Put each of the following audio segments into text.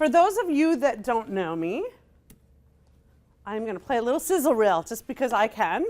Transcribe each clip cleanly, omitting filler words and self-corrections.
For those of you that don't know me, I'm going to play a little sizzle reel just because I can.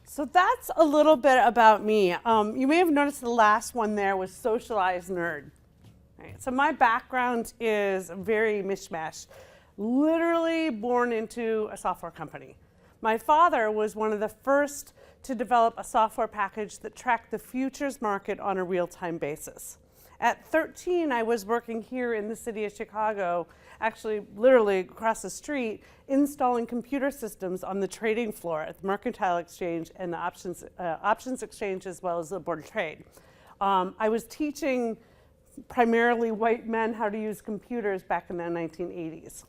So that's a little bit about me. You may have noticed the last one there was Socialized Nerd. Right? So my background is very mishmash, literally born into a software company. My father was one of the first to develop a software package that tracked the futures market on a real-time basis. At 13, I was working here in the city of Chicago, actually literally across the street, installing computer systems on the trading floor at the Mercantile Exchange and the Options Exchange, as well as the Board of Trade. I was teaching primarily white men how to use computers back in the 1980s.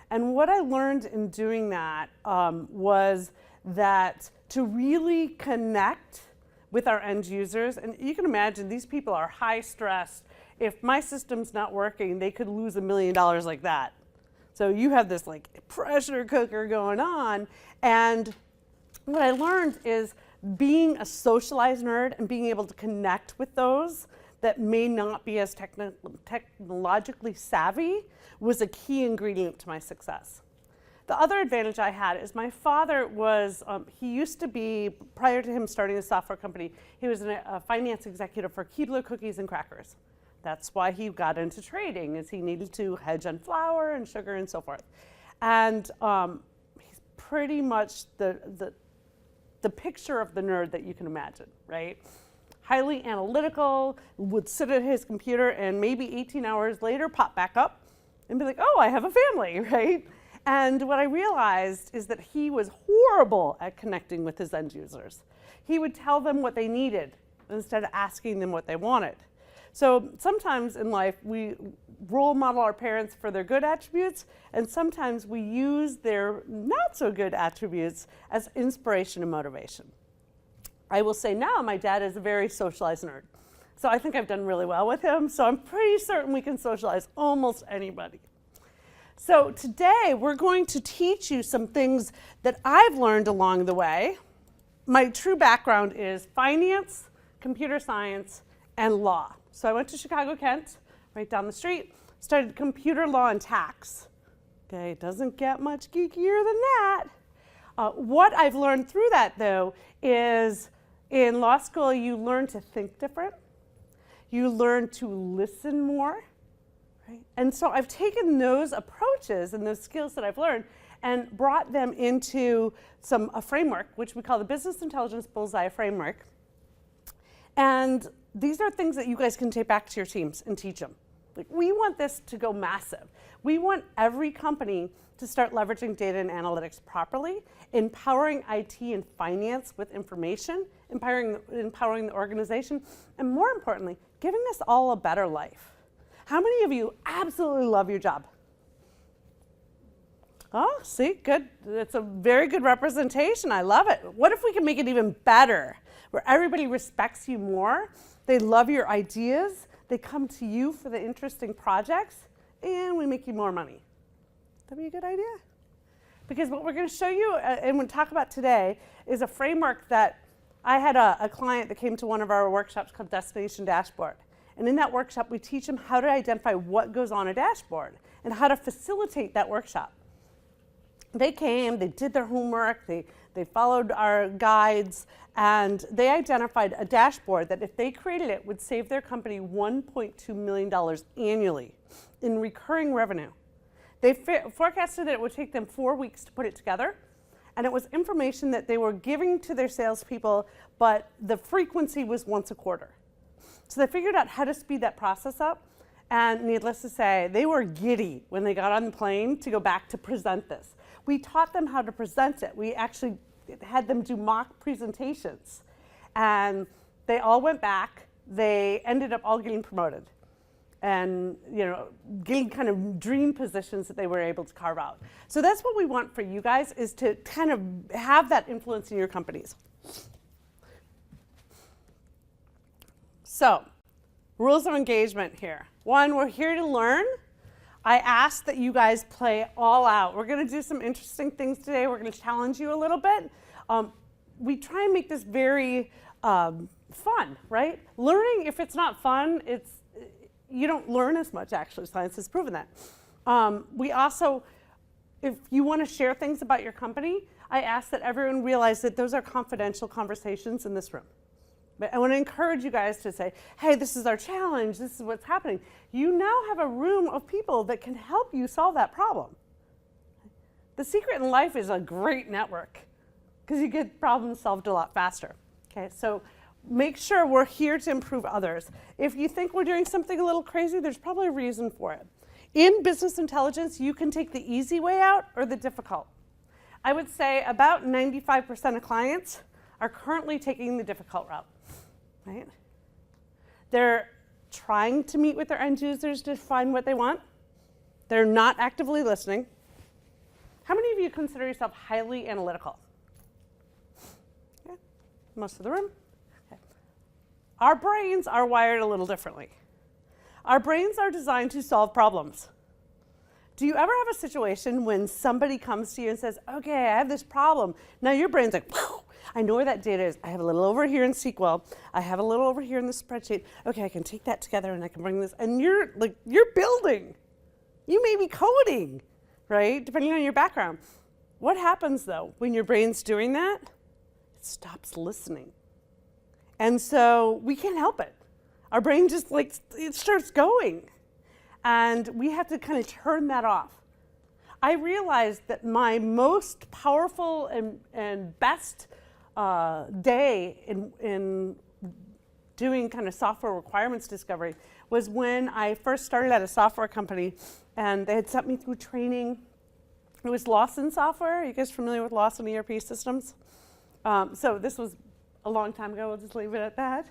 And what I learned in doing that was that to really connect with our end users, and you can imagine these people are high stressed. If my system's not working, they could lose $1 million like that. So you have this like pressure cooker going on. And what I learned is being a socialized nerd and being able to connect with those that may not be as technologically savvy was a key ingredient to my success. The other advantage I had is my father was, he used to be, prior to him starting a software company, he was a finance executive for Keebler Cookies and Crackers. That's why he got into trading, is he needed to hedge on flour and sugar and so forth. And he's pretty much the picture of the nerd that you can imagine, right? Highly analytical, would sit at his computer and maybe 18 hours later pop back up and be like, oh, I have a family, right? And what I realized is that he was horrible at connecting with his end users. He would tell them what they needed instead of asking them what they wanted. So sometimes in life, we role model our parents for their good attributes, and sometimes we use their not so good attributes as inspiration and motivation. I will say now my dad is a very socialized nerd. So I think I've done really well with him, so I'm pretty certain we can socialize almost anybody. So today we're going to teach you some things that I've learned along the way. My true background is finance, computer science, and law. So I went to Chicago Kent, right down the street, studied computer law and tax. Okay, it doesn't get much geekier than that. What I've learned through that, though, is in law school you learn to think different. You learn to listen more. Right? And so I've taken those approaches and those skills that I've learned and brought them into a framework, which we call the Business Intelligence Bullseye Framework. And these are things that you guys can take back to your teams and teach them. Like, we want this to go massive. We want every company to start leveraging data and analytics properly, empowering IT and finance with information, empowering the organization, and more importantly, giving us all a better life. How many of you absolutely love your job? Oh, see, good. It's a very good representation. I love it. What if we can make it even better? where everybody respects you more, they love your ideas, they come to you for the interesting projects, and we make you more money. That'd be a good idea? Because what we're going to show you and we'll talk about today is a framework that I had a client that came to one of our workshops called Destination Dashboard. And in that workshop, we teach them how to identify what goes on a dashboard and how to facilitate that workshop. They came, they did their homework, they followed our guides, and they identified a dashboard that if they created it would save their company $1.2 million annually in recurring revenue. They forecasted that it would take them 4 weeks to put it together, and it was information that they were giving to their salespeople, but the frequency was once a quarter. So they figured out how to speed that process up, and needless to say, they were giddy when they got on the plane to go back to present this. We taught them how to present it. We actually had them do mock presentations, and they all went back. They ended up all getting promoted and getting kind of dream positions that they were able to carve out. So that's what we want for you guys, is to kind of have that influence in your companies. So, rules of engagement here. 1, we're here to learn. I ask that you guys play all out. We're going to do some interesting things today. We're going to challenge you a little bit. We try and make this very fun, right? Learning, if it's not fun, you don't learn as much, actually. Science has proven that. We also, if you want to share things about your company, I ask that everyone realize that those are confidential conversations in this room. But I want to encourage you guys to say, hey, this is our challenge, this is what's happening. You now have a room of people that can help you solve that problem. The secret in life is a great network, because you get problems solved a lot faster. Okay, so make sure we're here to improve others. If you think we're doing something a little crazy, there's probably a reason for it. In business intelligence, you can take the easy way out or the difficult. I would say about 95% of clients are currently taking the difficult route. Right? They're trying to meet with their end users to find what they want. They're not actively listening. How many of you consider yourself highly analytical? Okay. Most of the room. Okay. Our brains are wired a little differently. Our brains are designed to solve problems. Do you ever have a situation when somebody comes to you and says, okay, I have this problem. Now your brain's like, whew, I know where that data is. I have a little over here in SQL. I have a little over here in the spreadsheet. Okay, I can take that together and I can bring this. And you're building. You may be coding, right? Depending on your background. What happens though when your brain's doing that? It stops listening. And so we can't help it. Our brain just it starts going. And we have to kind of turn that off. I realized that my most powerful and best day in doing kind of software requirements discovery was when I first started at a software company, and they had sent me through training. It was Lawson software. Are you guys familiar with Lawson ERP systems? So this was a long time ago. We'll just leave it at that.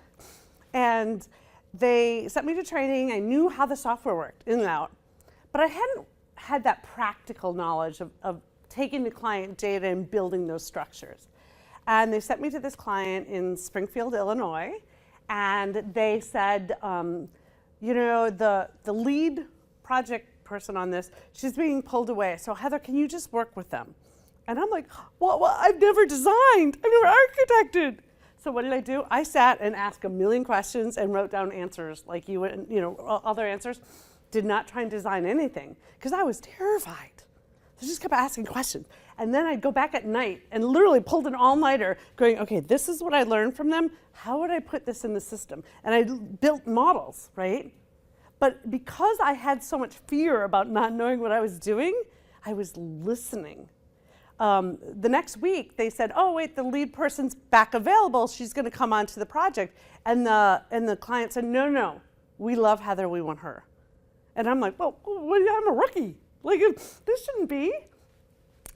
And they sent me to training. I knew how the software worked in and out, but I hadn't had that practical knowledge of taking the client data and building those structures. And they sent me to this client in Springfield, Illinois, and they said, the lead project person on this, she's being pulled away. So Heather, can you just work with them? And I'm like, well, I've never designed, I've never architected. So what did I do? I sat and asked a million questions and wrote down answers like other answers. Did not try and design anything because I was terrified. So I just kept asking questions. And then I'd go back at night and literally pulled an all-nighter going, okay, this is what I learned from them. How would I put this in the system? And I built models, right? But because I had so much fear about not knowing what I was doing, I was listening. The next week, they said, oh, wait, the lead person's back available. She's going to come onto the project. And the client said, no, we love Heather. We want her. And I'm like, well, I'm a rookie. This shouldn't be.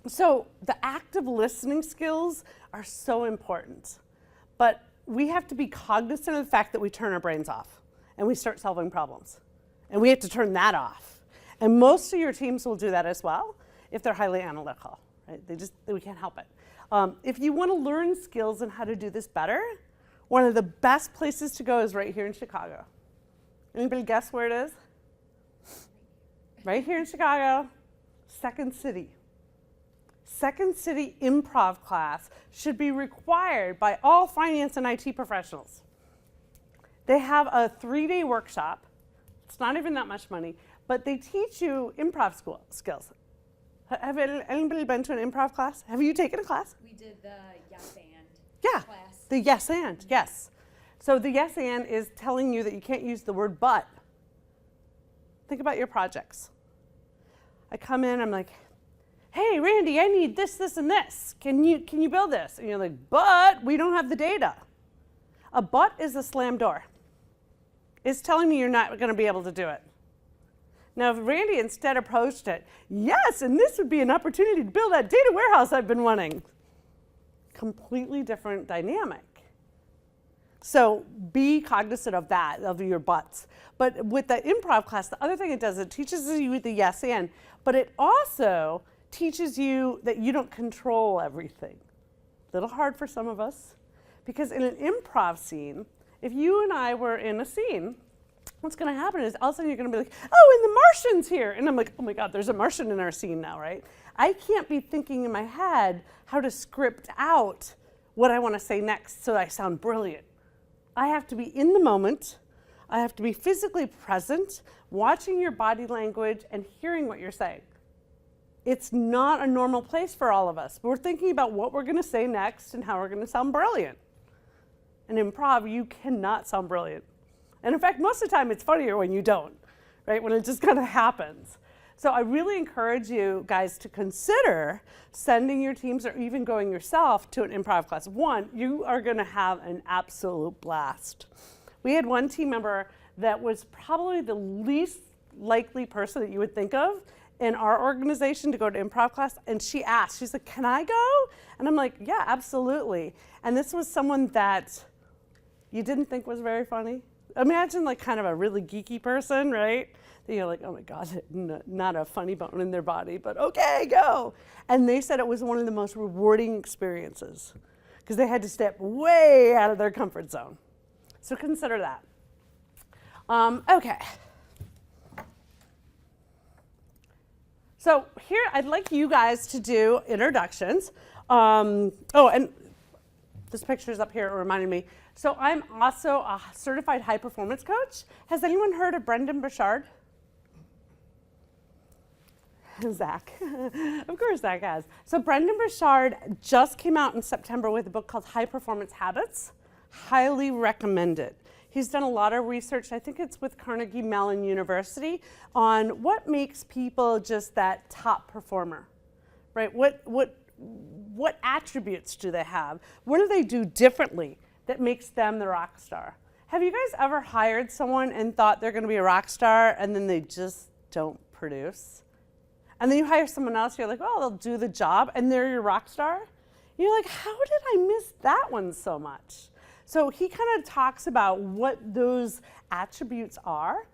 So the active listening skills are so important. But we have to be cognizant of the fact that we turn our brains off and we start solving problems. And we have to turn that off. And most of your teams will do that as well if they're highly analytical. Right? We can't help it. If you want to learn skills on how to do this better, One of the best places to go is right here in Chicago. Anybody guess where it is? Right here in Chicago, Second City. Second City improv class should be required by all finance and IT professionals. They have a 3-day workshop. It's not even that much money, but they teach you improv skills. Have anybody been to an improv class? Have you taken a class? We did the yes and class. The yes and, yes. So the yes and is telling you that you can't use the word but. Think about your projects. I come in, I'm like, hey, Randy, I need this, this, and this. Can you build this? And you're like, but we don't have the data. A but is a slam door. It's telling me you're not going to be able to do it. Now, if Randy instead approached it, yes, and this would be an opportunity to build that data warehouse I've been wanting. Completely different dynamic. So be cognizant of that, of your buts. But with the improv class, the other thing it does, it teaches you the yes and, but it also teaches you that you don't control everything. A little hard for some of us, because in an improv scene, if you and I were in a scene, what's going to happen is all of a sudden you're going to be like, oh, and the Martian's here. And I'm like, oh my God, there's a Martian in our scene now, right? I can't be thinking in my head how to script out what I want to say next so I sound brilliant. I have to be in the moment. I have to be physically present, watching your body language and hearing what you're saying. It's not a normal place for all of us. We're thinking about what we're going to say next and how we're going to sound brilliant. In improv, you cannot sound brilliant. And in fact, most of the time, it's funnier when you don't, right? When it just kind of happens. So I really encourage you guys to consider sending your teams or even going yourself to an improv class. One, you are going to have an absolute blast. We had one team member that was probably the least likely person that you would think of in our organization to go to improv class, and she asked, she's like, can I go? And I'm like, yeah, absolutely. And this was someone that you didn't think was very funny. Imagine like kind of a really geeky person, right? That you're like, oh my God, not a funny bone in their body, but okay, go. And they said it was one of the most rewarding experiences because they had to step way out of their comfort zone. So consider that. Okay. So here, I'd like you guys to do introductions. Oh, and this picture's up here, it reminded me. So I'm also a certified high performance coach. Has anyone heard of Brendon Burchard? Zach. Of course Zach has. So Brendon Burchard just came out in September with a book called High Performance Habits. Highly recommend it. He's done a lot of research, I think it's with Carnegie Mellon University, on what makes people just that top performer, right? What attributes do they have? What do they do differently that makes them the rock star? Have you guys ever hired someone and thought they're going to be a rock star and then they just don't produce? And then you hire someone else, you're like, oh, they'll do the job, and they're your rock star? You're like, how did I miss that one so much? So he kind of talks about what those attributes are.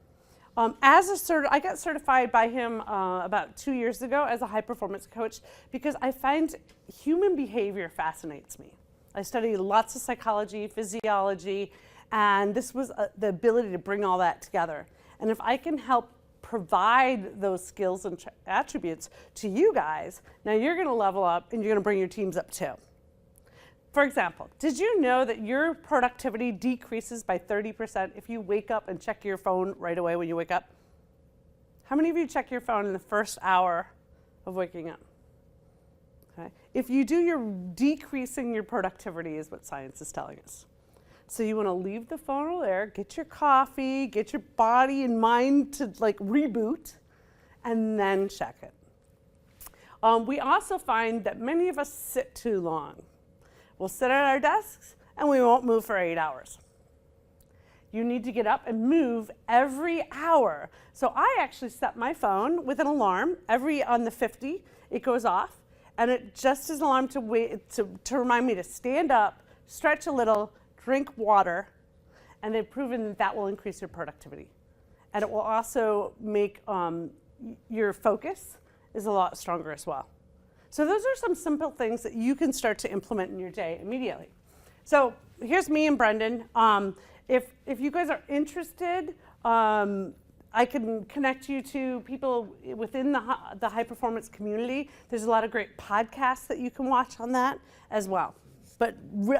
I got certified by him about 2 years ago as a high performance coach because I find human behavior fascinates me. I study lots of psychology, physiology, and this was the ability to bring all that together. And if I can help provide those skills and attributes to you guys, now you're going to level up and you're going to bring your teams up too. For example, did you know that your productivity decreases by 30% if you wake up and check your phone right away when you wake up? How many of you check your phone in the first hour of waking up? Okay. If you do, you're decreasing your productivity is what science is telling us. So you want to leave the phone there, get your coffee, get your body and mind to like reboot, and then check it. We also find that many of us sit too long. We'll sit at our desks and we won't move for 8 hours. You need to get up and move every hour. So I actually set my phone with an alarm on the 50, it goes off, and it just is an alarm to remind me to stand up, stretch a little, drink water, and they've proven that that will increase your productivity. And it will also make your focus is a lot stronger as well. So those are some simple things that you can start to implement in your day immediately. So here's me and Brendon. If you guys are interested, I can connect you to people within the high performance community. There's a lot of great podcasts that you can watch on that as well. But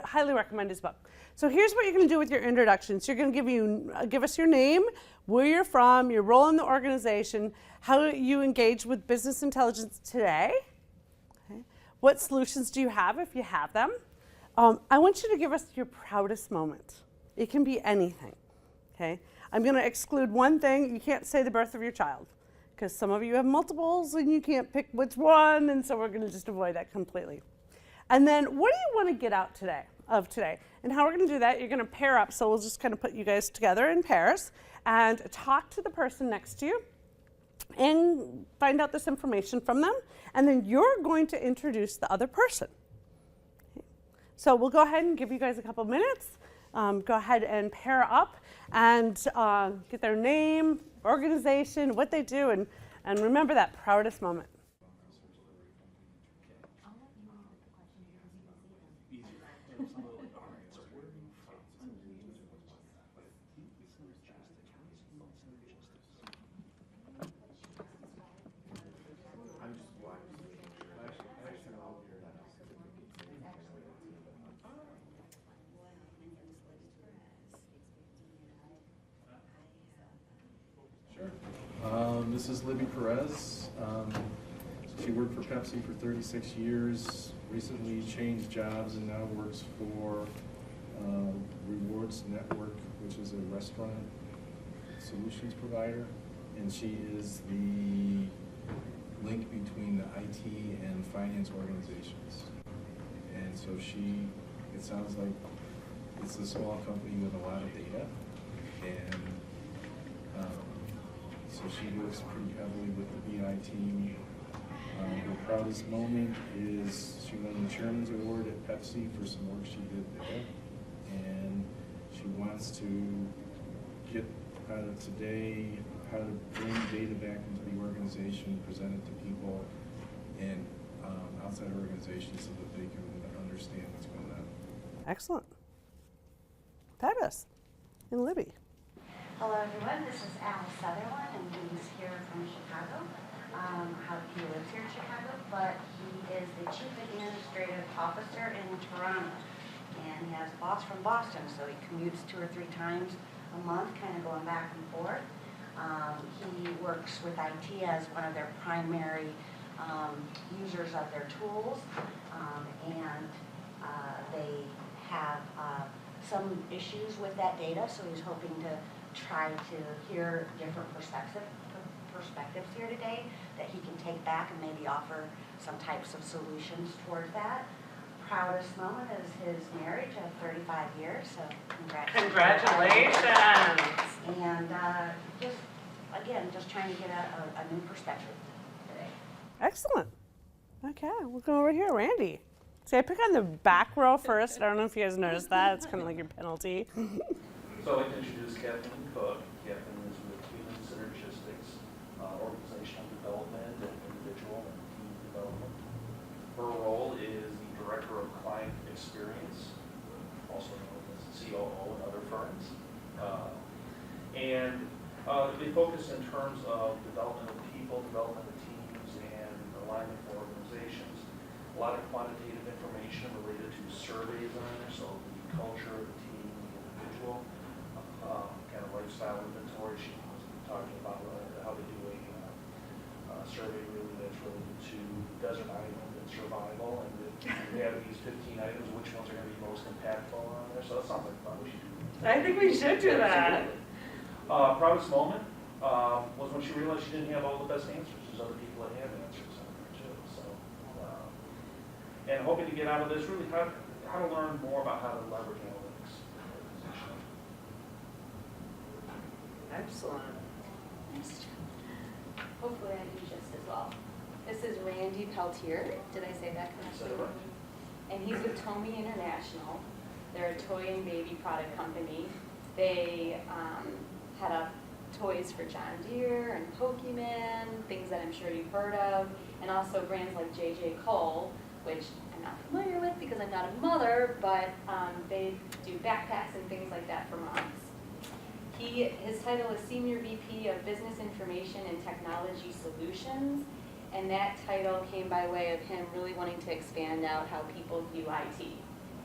highly recommend his book. So here's what you're going to do with your introductions. You're going to give us your name, where you're from, your role in the organization, how you engage with business intelligence today. Okay. What solutions do you have if you have them? I want you to give us your proudest moment. It can be anything. Okay. I'm going to exclude one thing. You can't say the birth of your child because some of you have multiples and you can't pick which one, and so we're going to just avoid that completely. And then what do you want to get out today? And how we're going to do that, you're going to pair up. So we'll just kind of put you guys together in pairs and talk to the person next to you and find out this information from them. And then you're going to introduce the other person. Okay. So we'll go ahead and give you guys a couple minutes. Go ahead and pair up and get their name, organization, what they do, and remember that proudest moment. This is Libby Perez. She worked for Pepsi for 36 years, recently changed jobs and now works for Rewards Network, which is a restaurant solutions provider. And she is the link between the IT and finance organizations. And so it sounds like it's a small company with a lot of data. And so she works pretty heavily with the BI team. Her proudest moment is she won the Chairman's Award at Pepsi for some work she did there. And she wants to get out of today how to bring data back into the organization, present it to people and outside organizations so that they can understand what's going on. Excellent. Fabulous. And Libby. Hello everyone, this is Al Sutherland and he's here from Chicago. He lives here in Chicago, but he is the Chief Administrative Officer in Toronto. And he has a boss from Boston, so he commutes 2 or 3 times a month, kind of going back and forth. He works with IT as one of their primary users of their tools, and they have some issues with that data, so he's hoping to try to hear different perspectives here today that he can take back and maybe offer some types of solutions towards that. Proudest moment is his marriage of 35 years, so congratulations. And just trying to get a new perspective today. Excellent. Okay, we'll go over here. Randy. See, I pick on the back row first. I don't know if you guys noticed that. It's kind of like your penalty. So I'd like to introduce Kathleen Cook. Kathleen is with Human Synergistics, organizational development and individual and team development. Her role is the Director of Client Experience, also known as COO in other firms. They focus in terms of development of people, development of teams, and alignment for organizations. A lot of quantitative information related to surveys on there, so the culture of the team, the individual, kind of lifestyle inventory. She was talking about how to do a survey really that's related to desert island and survival, and we have these 15 items, which ones are going to be most impactful on there. So that sounds like fun. We should do that. I think we should do that. Proudest moment was when she realized she didn't have all the best answers. There's other people that have answers on there too. So, and hoping to get out of this really how to learn more about how to leverage analytics in the organization. Excellent. Hopefully I do just as well. This is Randy Peltier. Did I say that Is that correctly? right? And he's with Tomy International. They're a toy and baby product company. They had up toys for John Deere and Pokemon, things that I'm sure you've heard of, and also brands like J.J. Cole, which I'm not familiar with because I'm not a mother, but they do backpacks and things like that for moms. His title is Senior VP of Business Information and Technology Solutions, and that title came by way of him really wanting to expand out how people view IT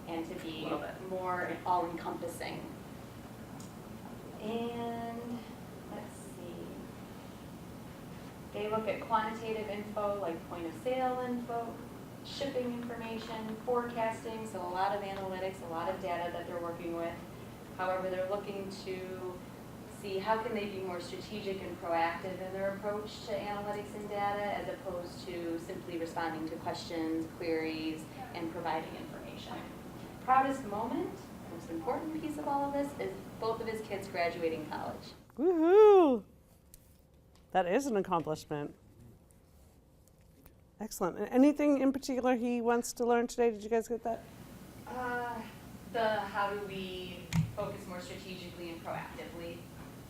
and to be more all-encompassing. And let's see. They look at quantitative info like point of sale info, shipping information, forecasting, so a lot of analytics, a lot of data that they're working with. However, they're looking to see how can they be more strategic and proactive in their approach to analytics and data as opposed to simply responding to questions, queries, and providing information. Proudest moment, most important piece of all of this, is both of his kids graduating college. Woohoo! That is an accomplishment. Excellent. Anything in particular he wants to learn today? Did you guys get that? How do we focus more strategically and proactively,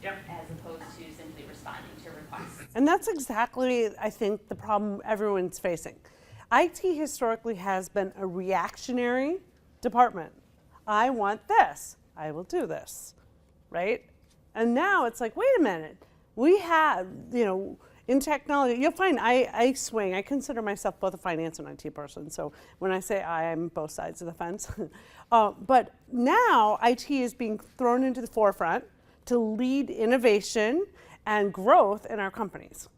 as opposed to simply responding to requests. And that's exactly, I think, the problem everyone's facing. IT historically has been a reactionary department. I want this. I will do this, right? And now it's like, wait a minute. We have, in technology, you'll find I swing. I consider myself both a finance and IT person. So when I say I'm both sides of the fence. But now IT is being thrown into the forefront to lead innovation and growth in our companies.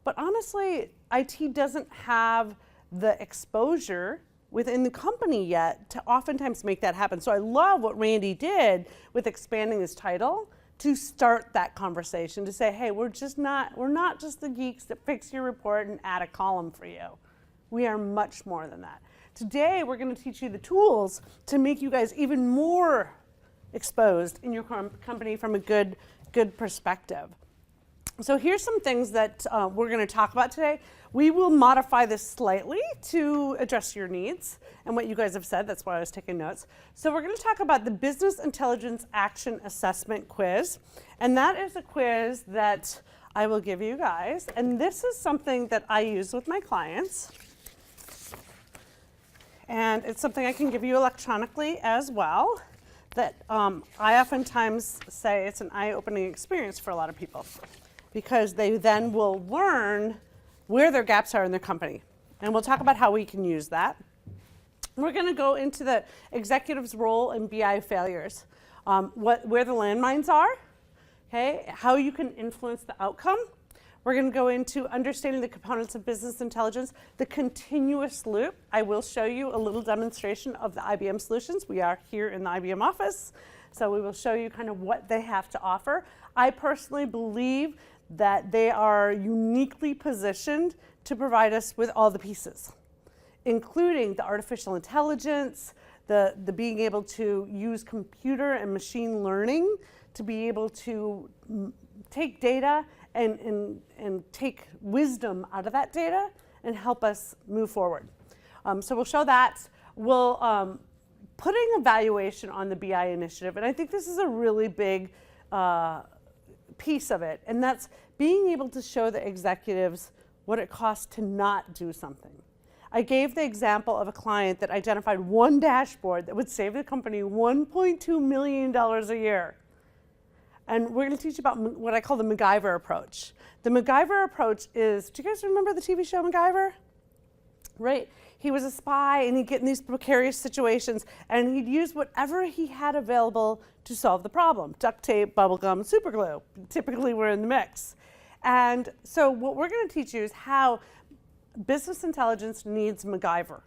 But honestly, IT doesn't have the exposure within the company yet to oftentimes make that happen. So I love what Randy did with expanding his title to start that conversation, to say, hey, we're not just the geeks that fix your report and add a column for you. We are much more than that. Today, we're going to teach you the tools to make you guys even more exposed in your company from a good perspective. So here's some things that we're going to talk about today. We will modify this slightly to address your needs and what you guys have said. That's why I was taking notes. So we're going to talk about the Business Intelligence Action Assessment Quiz. And that is a quiz that I will give you guys. And this is something that I use with my clients. And it's something I can give you electronically as well. That I oftentimes say it's an eye-opening experience for a lot of people, because they then will learn where their gaps are in their company. And we'll talk about how we can use that. We're going to go into the executive's role in BI failures, where the landmines are, okay, how you can influence the outcome. We're going to go into understanding the components of business intelligence, the continuous loop. I will show you a little demonstration of the IBM solutions. We are here in the IBM office, so we will show you kind of what they have to offer. I personally believe that they are uniquely positioned to provide us with all the pieces, including the artificial intelligence, the being able to use computer and machine learning to be able to take data and take wisdom out of that data and help us move forward. So we'll show that. We'll putting evaluation on the BI initiative, and I think this is a really big piece of it, and that's being able to show the executives what it costs to not do something. I gave the example of a client that identified one dashboard that would save the company $1.2 million a year. And we're going to teach about what I call the MacGyver approach. The MacGyver approach is, do you guys remember the TV show MacGyver? Right? He was a spy and he'd get in these precarious situations and he'd use whatever he had available to solve the problem. Duct tape, bubble gum, super glue typically were in the mix. And so what we're going to teach you is how business intelligence needs MacGyver.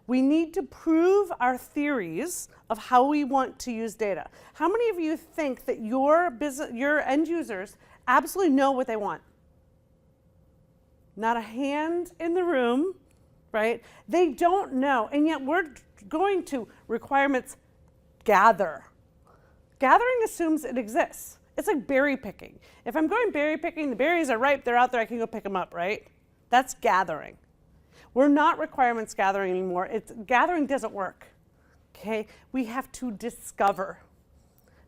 We need to prove our theories of how we want to use data. How many of you think that your end users absolutely know what they want? Not a hand in the room, right? They don't know, and yet we're going to requirements gather. Gathering assumes it exists. It's like berry picking. If I'm going berry picking, the berries are ripe, they're out there, I can go pick them up, right? That's gathering. We're not requirements gathering anymore. Gathering doesn't work, okay? We have to discover.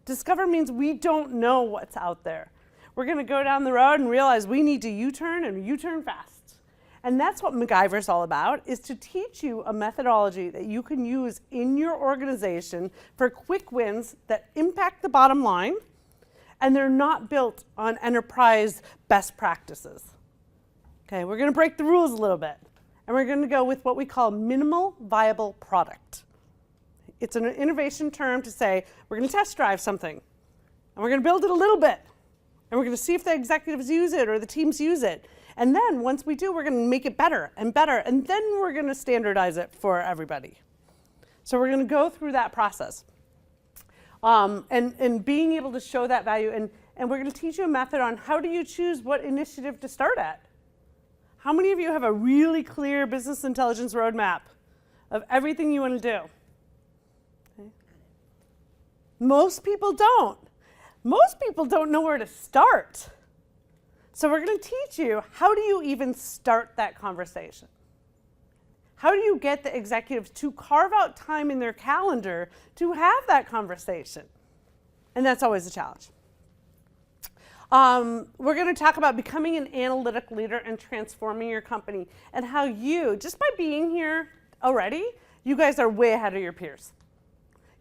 Discover means we don't know what's out there. We're gonna go down the road and realize we need to U-turn and U-turn fast. And that's what MacGyver's all about, is to teach you a methodology that you can use in your organization for quick wins that impact the bottom line, and they're not built on enterprise best practices. Okay, we're going to break the rules a little bit, and we're going to go with what we call minimal viable product. It's an innovation term to say we're going to test drive something, and we're going to build it a little bit, and we're going to see if the executives use it or the teams use it. And then once we do, we're going to make it better, and then we're going to standardize it for everybody. So we're going to go through that process. And being able to show that value, and we're going to teach you a method on how do you choose what initiative to start at. How many of you have a really clear business intelligence roadmap of everything you want to do? Okay. Most people don't. Most people don't know where to start. So we're going to teach you, how do you even start that conversation? How do you get the executives to carve out time in their calendar to have that conversation? And that's always a challenge. We're going to talk about becoming an analytic leader and transforming your company, and how you, just by being here already, you guys are way ahead of your peers.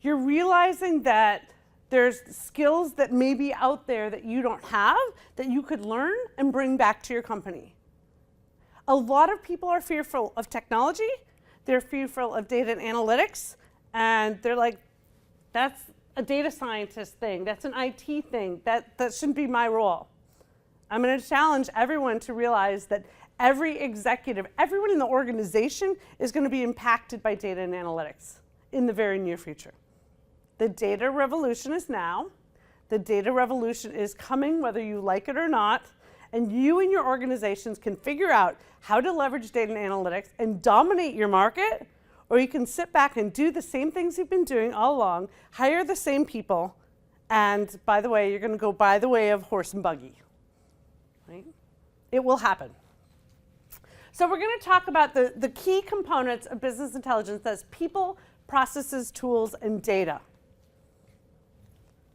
You're realizing that there's skills that may be out there that you don't have, that you could learn and bring back to your company. A lot of people are fearful of technology, they're fearful of data and analytics, and they're like, that's a data scientist thing, that's an IT thing, that shouldn't be my role. I'm going to challenge everyone to realize that every executive, everyone in the organization is going to be impacted by data and analytics in the very near future. The data revolution is now. The data revolution is coming whether you like it or not. And you and your organizations can figure out how to leverage data and analytics and dominate your market, or you can sit back and do the same things you've been doing all along, hire the same people, and by the way, you're going to go by the way of horse and buggy. Right? It will happen. So we're going to talk about the key components of business intelligence. That's people, processes, tools, and data.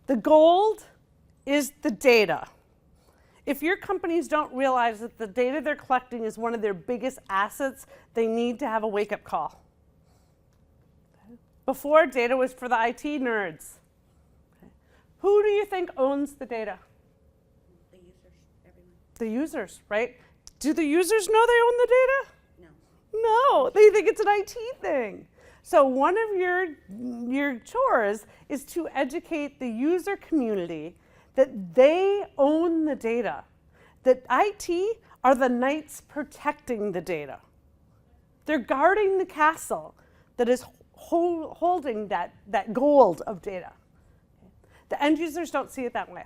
The gold is the data. If your companies don't realize that the data they're collecting is one of their biggest assets, they need to have a wake-up call. Okay. Before, data was for the IT nerds. Okay. Who do you think owns the data? The users, everyone. The users, right? Do the users know they own the data? No. No, they think it's an IT thing. So one of your chores is to educate the user community that they own the data, that IT are the knights protecting the data. They're guarding the castle that is holding that gold of data. The end users don't see it that way.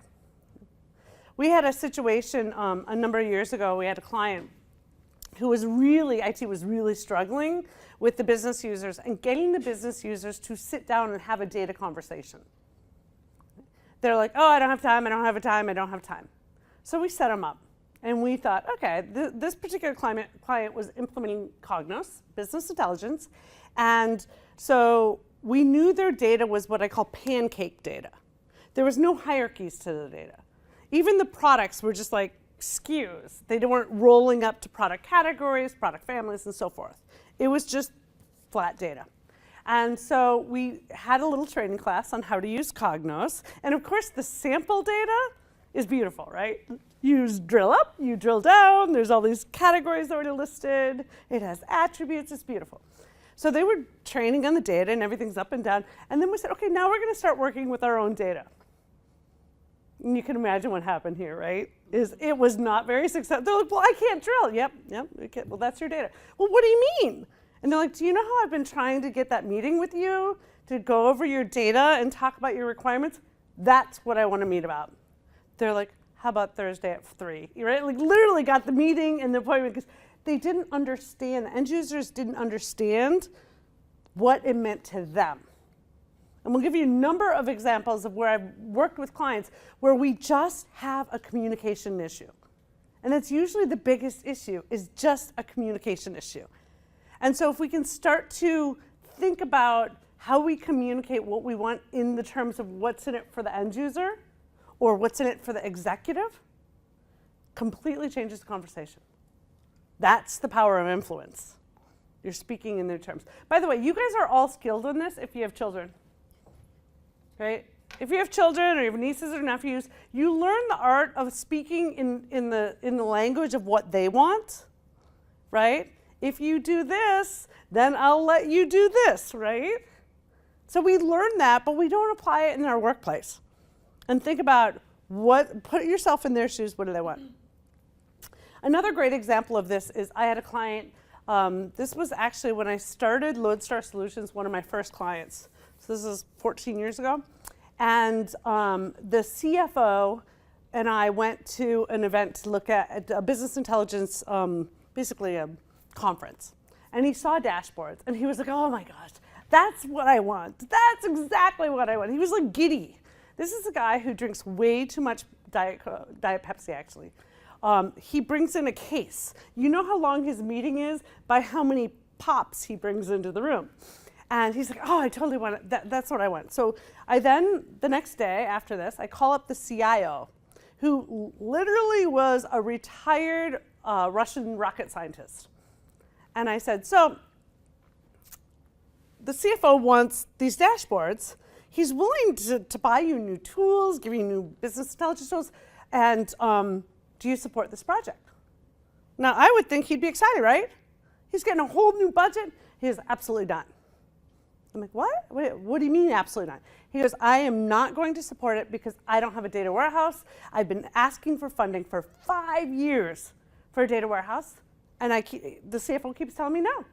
We had a situation a number of years ago. We had a client who was IT was really struggling with the business users and getting the business users to sit down and have a data conversation. They're like, oh, I don't have time, I don't have time, I don't have time. So we set them up. And we thought, okay, this particular client was implementing Cognos, business intelligence. And so we knew their data was what I call pancake data. There was no hierarchies to the data. Even the products were just like SKUs. They weren't rolling up to product categories, product families, and so forth. It was just flat data. And so we had a little training class on how to use Cognos. And of course, the sample data is beautiful, right? You drill up, you drill down, there's all these categories already listed. It has attributes, it's beautiful. So they were training on the data and everything's up and down. And then we said, okay, now we're going to start working with our own data. And you can imagine what happened here, right? It was not very successful. They're like, well, I can't drill. Yep, okay, well, that's your data. Well, what do you mean? And they're like, do you know how I've been trying to get that meeting with you to go over your data and talk about your requirements? That's what I want to meet about. They're like, how about Thursday at 3? Right? Like literally got the meeting and the appointment because they didn't understand, the end users didn't understand what it meant to them. And we'll give you a number of examples of where I've worked with clients where we just have a communication issue. And that's usually the biggest issue, is just a communication issue. And so if we can start to think about how we communicate what we want in the terms of what's in it for the end user or what's in it for the executive, completely changes the conversation. That's the power of influence. You're speaking in their terms. By the way, you guys are all skilled in this if you have children, right? If you have children or you have nieces or nephews, you learn the art of speaking in the language of what they want, right? If you do this, then I'll let you do this, right? So we learn that, but we don't apply it in our workplace. And think about put yourself in their shoes, what do they want? Another great example of this is I had a client, this was actually when I started Lodestar Solutions, one of my first clients. So this is 14 years ago. And the CFO and I went to an event to look at a business intelligence, basically a conference. And he saw dashboards and he was like, oh my gosh, that's what I want. That's exactly what I want. He was like giddy. This is a guy who drinks way too much Diet Pepsi, actually. He brings in a case. You know how long his meeting is by how many pops he brings into the room. And he's like, oh, I totally want it. That's what I want. So I then, the next day after this, I call up the CIO, who literally was a retired Russian rocket scientist. And I said, so the CFO wants these dashboards. He's willing to buy you new tools, give you new business intelligence tools, and do you support this project? Now, I would think he'd be excited, right? He's getting a whole new budget. He is absolutely done. I'm like, what? Wait, what do you mean absolutely not? He goes, I am not going to support it because I don't have a data warehouse. I've been asking for funding for 5 years for a data warehouse, and the CFO keeps telling me no.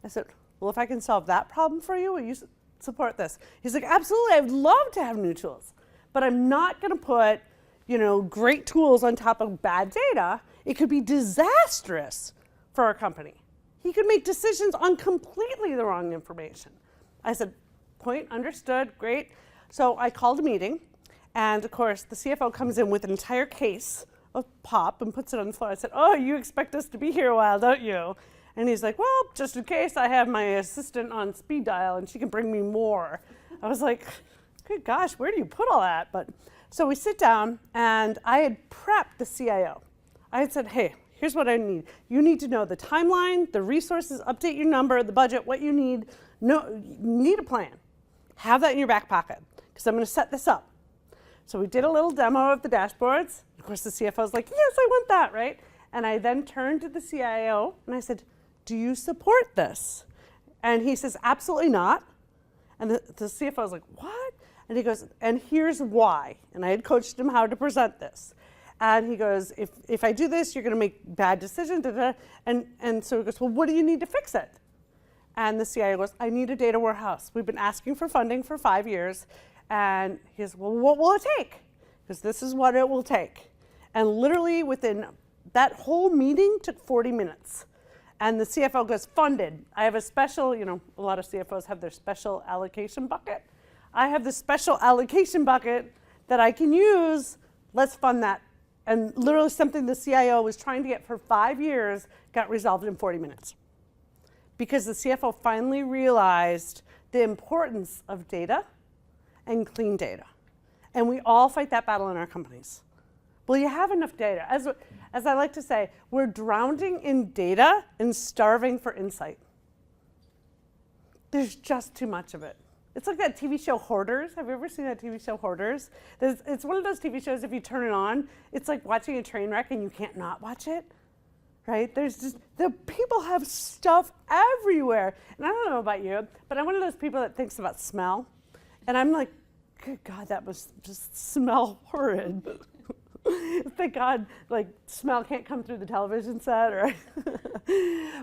I said, well, if I can solve that problem for you, will you support this? He's like, absolutely, I'd love to have new tools, but I'm not going to put, great tools on top of bad data. It could be disastrous for our company. He could make decisions on completely the wrong information. I said, point understood, great. So I called a meeting, and of course, the CFO comes in with an entire case of pop and puts it on the floor. I said, oh, you expect us to be here a while, don't you? And he's like, well, just in case, I have my assistant on speed dial, and she can bring me more. I was like, good gosh, where do you put all that? But so we sit down, and I had prepped the CIO. I had said, hey, here's what I need. You need to know the timeline, the resources, update your number, the budget, what you need. No, you need a plan. Have that in your back pocket, because I'm going to set this up. So we did a little demo of the dashboards. Of course, the CFO's like, yes, I want that, right? And I then turned to the CIO, and I said, do you support this? And he says, absolutely not. And the CFO's like, what? And he goes, and here's why. And I had coached him how to present this. And he goes, if I do this, you're going to make bad decisions. And so he goes, well, what do you need to fix it? And the CIO goes, I need a data warehouse. We've been asking for funding for 5 years. And he goes, well, what will it take? Because this is what it will take. And literally within that whole meeting took 40 minutes. And the CFO goes, funded. I have a special, a lot of CFOs have their special allocation bucket. I have the special allocation bucket that I can use. Let's fund that. And literally something the CIO was trying to get for 5 years got resolved in 40 minutes. Because the CFO finally realized the importance of data and clean data. And we all fight that battle in our companies. Well, you have enough data. As I like to say, we're drowning in data and starving for insight. There's just too much of it. It's like that TV show Hoarders. Have you ever seen that TV show Hoarders? It's one of those TV shows, if you turn it on, it's like watching a train wreck and you can't not watch it, right? The people have stuff everywhere. And I don't know about you, but I'm one of those people that thinks about smell. And I'm like, good God, that must just smell horrid. Thank God, smell can't come through the television set, right?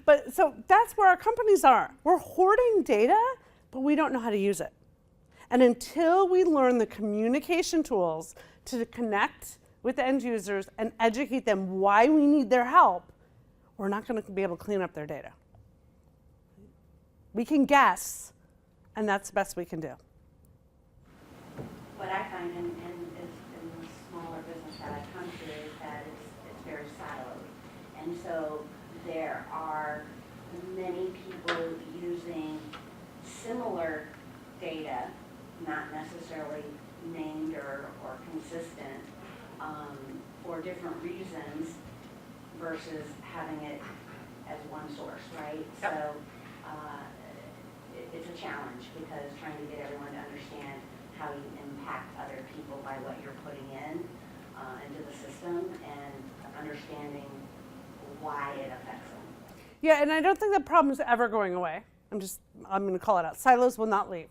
But so that's where our companies are. We're hoarding data, but we don't know how to use it. And until we learn the communication tools to connect with the end users and educate them why we need their help, we're not going to be able to clean up their data. We can guess, and that's the best we can do. What I find in the smaller business that I come to is that it's very siloed. And so there are many people using similar data, not necessarily named or consistent, for different reasons, versus having it as one source, right? Yep. So it's a challenge because trying to get everyone to understand how you impact other people by what you're putting in into the system and understanding why it affects them. Yeah, and I don't think that problem is ever going away. I'm going to call it out. Silos will not leave.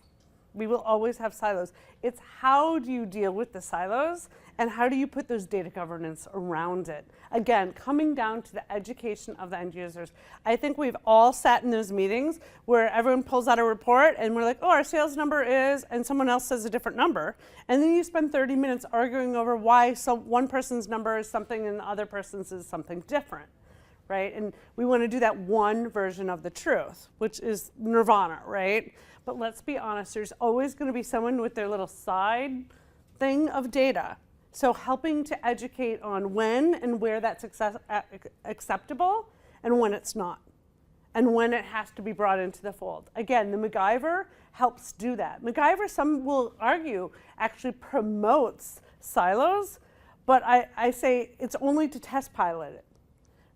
We will always have silos. It's how do you deal with the silos and how do you put those data governance around it? Again, coming down to the education of the end users. I think we've all sat in those meetings where everyone pulls out a report and we're like, oh, our sales number is, and someone else says a different number. And then you spend 30 minutes arguing over why one person's number is something and the other person's is something different. Right? And we want to do that one version of the truth, which is nirvana, right? But let's be honest, there's always going to be someone with their little side thing of data. So helping to educate on when and where that's acceptable and when it's not, and when it has to be brought into the fold. Again, the MacGyver helps do that. MacGyver, some will argue, actually promotes silos, but I say it's only to test pilot it.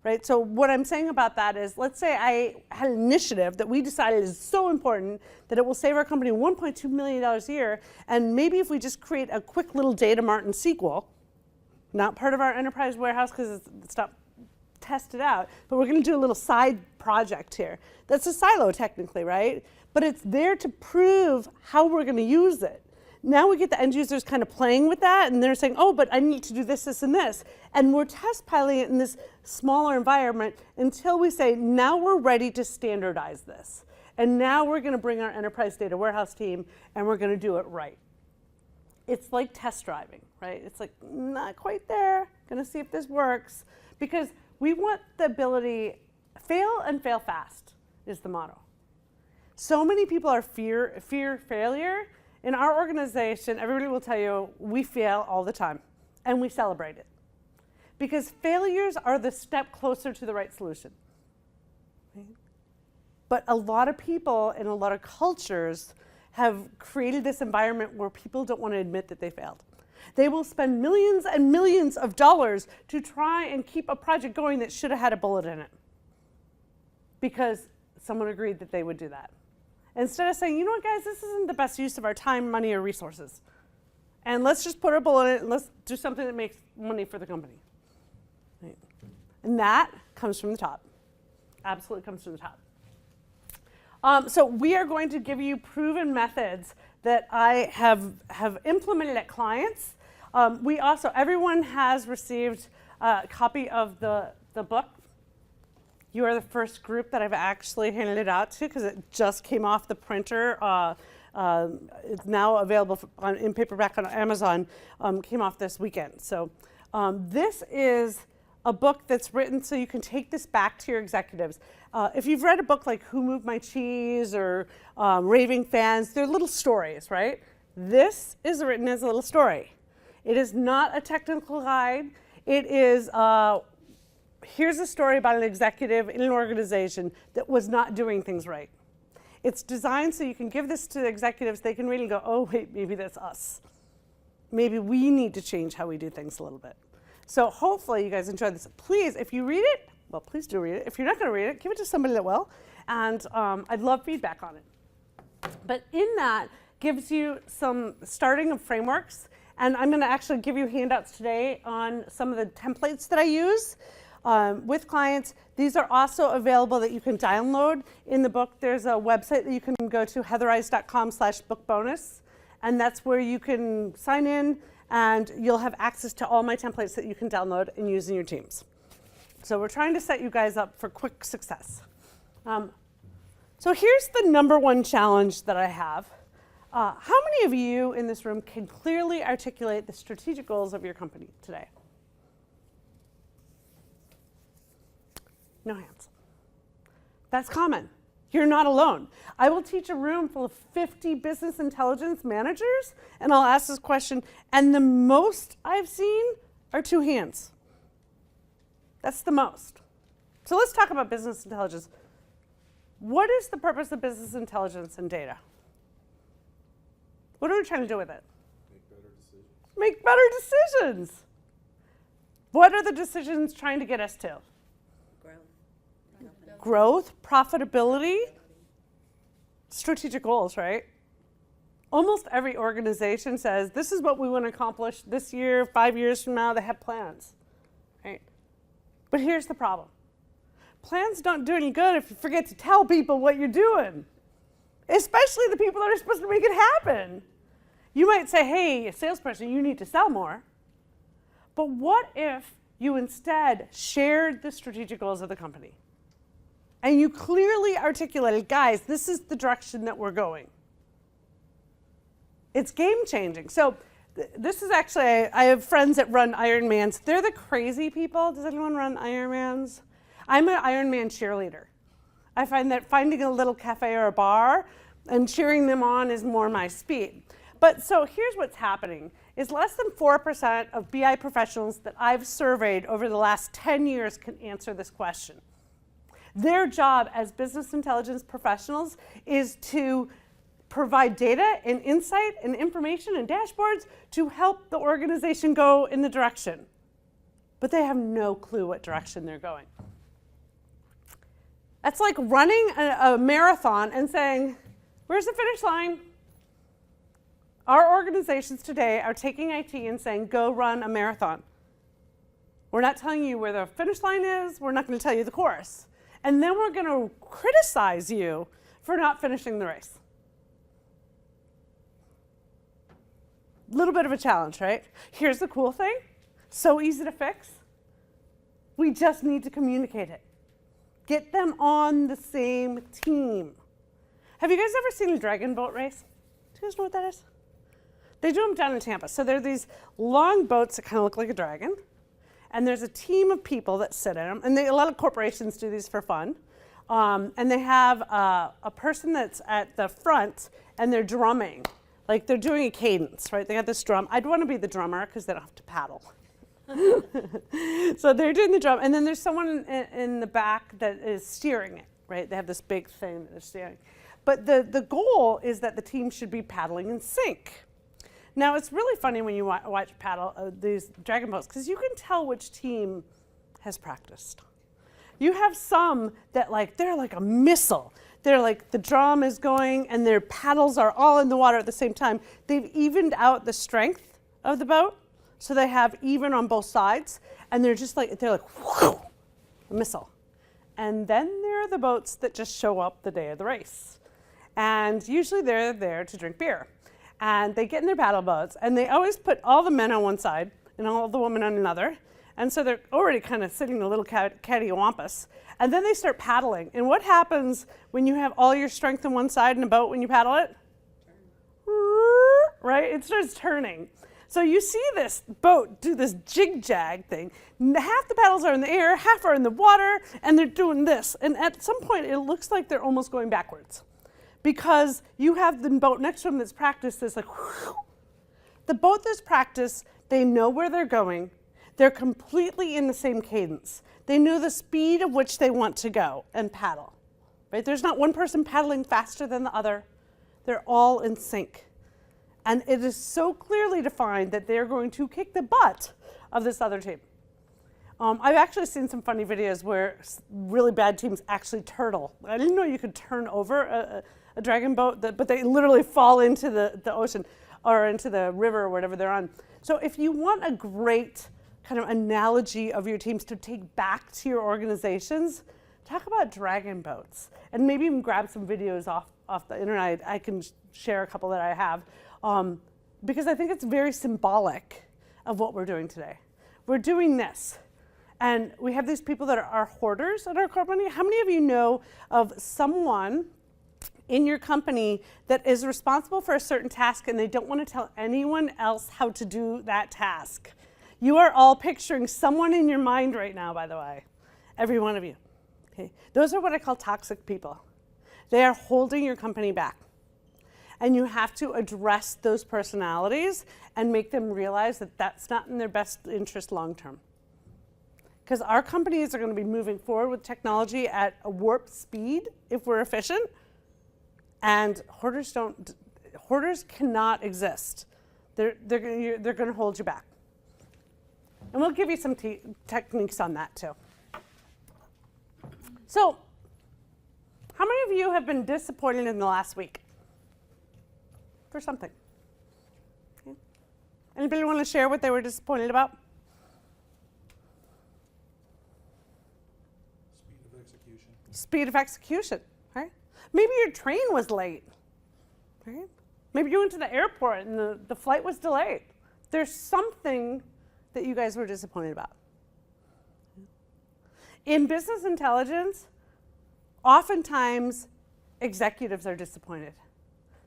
Right? So what I'm saying about that is, let's say I had an initiative that we decided is so important that it will save our company $1.2 million a year, and maybe if we just create a quick little data mart in SQL, not part of our enterprise warehouse because it's not tested out, but we're going to do a little side project here. That's a silo technically, right? But it's there to prove how we're going to use it. Now we get the end users kind of playing with that, and they're saying, oh, but I need to do this, this, and this. And we're test piloting it in this smaller environment until we say, now we're ready to standardize this. And now we're going to bring our enterprise data warehouse team, and we're going to do it right. It's like test driving, right? It's like, not quite there, going to see if this works. Because we want the ability, fail and fail fast is the motto. So many people are fear failure. In our organization, everybody will tell you, we fail all the time, and we celebrate it. Because failures are the step closer to the right solution. Right? But a lot of people in a lot of cultures have created this environment where people don't want to admit that they failed. They will spend millions and millions of dollars to try and keep a project going that should have had a bullet in it. Because someone agreed that they would do that. Instead of saying, you know what, guys, this isn't the best use of our time, money, or resources. And let's just put a bullet in it and let's do something that makes money for the company. Right? And that comes from the top. Absolutely comes from the top. So we are going to give you proven methods that I have implemented at clients. We also, everyone has received a copy of the book. You are the first group that I've actually handed it out to because it just came off the printer. It's now available in paperback on Amazon. Came off this weekend. So this is a book that's written so you can take this back to your executives. If you've read a book like Who Moved My Cheese or Raving Fans, they're little stories, right? This is written as a little story. It is not a technical guide. It is here's a story about an executive in an organization that was not doing things right. It's designed so you can give this to the executives. They can read and go, oh, wait, maybe that's us. Maybe we need to change how we do things a little bit. So hopefully you guys enjoy this. Please, if you read it, well, please do read it. If you're not going to read it, give it to somebody that will. And I'd love feedback on it. But in that gives you some starting of frameworks. And I'm going to actually give you handouts today on some of the templates that I use. With clients. These are also available that you can download in the book. There's a website that you can go to, heatherize.com/bookbonus, and that's where you can sign in and you'll have access to all my templates that you can download and use in your teams. So we're trying to set you guys up for quick success. So here's the number one challenge that I have. How many of you in this room can clearly articulate the strategic goals of your company today? No hands. That's common. You're not alone. I will teach a room full of 50 business intelligence managers, and I'll ask this question, and the most I've seen are 2 hands. That's the most. So let's talk about business intelligence. What is the purpose of business intelligence and data? What are we trying to do with it? Make better decisions. Make better decisions. What are the decisions trying to get us to? growth, profitability, strategic goals, right? Almost every organization says, this is what we want to accomplish this year, 5 years from now. They have plans, right? But here's the problem. Plans don't do any good if you forget to tell people what you're doing, especially the people that are supposed to make it happen. You might say, hey, salesperson, you need to sell more. But what if you instead shared the strategic goals of the company? And you clearly articulated, guys, this is the direction that we're going. It's game changing. So this is actually, I have friends that run Ironmans. They're the crazy people. Does anyone run Ironmans? I'm an Ironman cheerleader. I find that finding a little cafe or a bar and cheering them on is more my speed. But so here's what's happening, is less than 4% of BI professionals that I've surveyed over the last 10 years can answer this question. Their job as business intelligence professionals is to provide data and insight and information and dashboards to help the organization go in the direction. But they have no clue what direction they're going. That's like running a marathon and saying, where's the finish line? Our organizations today are taking IT and saying, go run a marathon. We're not telling you where the finish line is. We're not going to tell you the course. And then we're going to criticize you for not finishing the race. Little bit of a challenge, right? Here's the cool thing. So easy to fix. We just need to communicate it. Get them on the same team. Have you guys ever seen a dragon boat race? Do you guys know what that is? They do them down in Tampa. So there are these long boats that kind of look like a dragon. And there's a team of people that sit in them. And a lot of corporations do these for fun. And they have a person that's at the front, and they're drumming. Like they're doing a cadence, right? They got this drum. I'd want to be the drummer because they don't have to paddle. So they're doing the drum. And then there's someone in the back that is steering it, right? They have this big thing that they're steering. But the goal is that the team should be paddling in sync. Now, it's really funny when you watch these dragon boats, because you can tell which team has practiced. You have some that they're like a missile. They're like, the drum is going and their paddles are all in the water at the same time. They've evened out the strength of the boat, so they have even on both sides. And they're like, whoo, a missile. And then there are the boats that just show up the day of the race. And usually they're there to drink beer. And they get in their paddle boats, and they always put all the men on one side and all the women on another. And so they're already kind of sitting in a little cattywampus. And then they start paddling. And what happens when you have all your strength on one side in a boat when you paddle it? Right? It starts turning. So you see this boat do this jig-jag thing. Half the paddles are in the air, half are in the water, and they're doing this. And at some point, it looks like they're almost going backwards, because you have the boat next to them that's practiced this, like, whew. The boat that's practiced, they know where they're going. They're completely in the same cadence. They know the speed of which they want to go and paddle, right? There's not one person paddling faster than the other. They're all in sync. And it is so clearly defined that they're going to kick the butt of this other team. I've actually seen some funny videos where really bad teams actually turtle. I didn't know you could turn over a dragon boat, but they literally fall into the ocean or into the river or whatever they're on. So if you want a great kind of analogy of your teams to take back to your organizations, talk about dragon boats. And maybe even grab some videos off the internet. I can share a couple that I have, because I think it's very symbolic of what we're doing today. We're doing this. And we have these people that are hoarders at our company. How many of you know of someone in your company that is responsible for a certain task and they don't want to tell anyone else how to do that task? You are all picturing someone in your mind right now, by the way. Every one of you. Okay. Those are what I call toxic people. They are holding your company back. And you have to address those personalities and make them realize that that's not in their best interest long term. Because our companies are going to be moving forward with technology at a warp speed if we're efficient. And hoarders cannot exist. They're going to hold you back. And we'll give you some techniques on that too. So How many of you have been disappointed in the last week for something? Okay. Anybody want to share what they were disappointed about? Speed of execution. Speed of execution, right? Maybe your train was late, right? Maybe you went to the airport and the flight was delayed. There's something that you guys were disappointed about. In business intelligence, oftentimes executives are disappointed.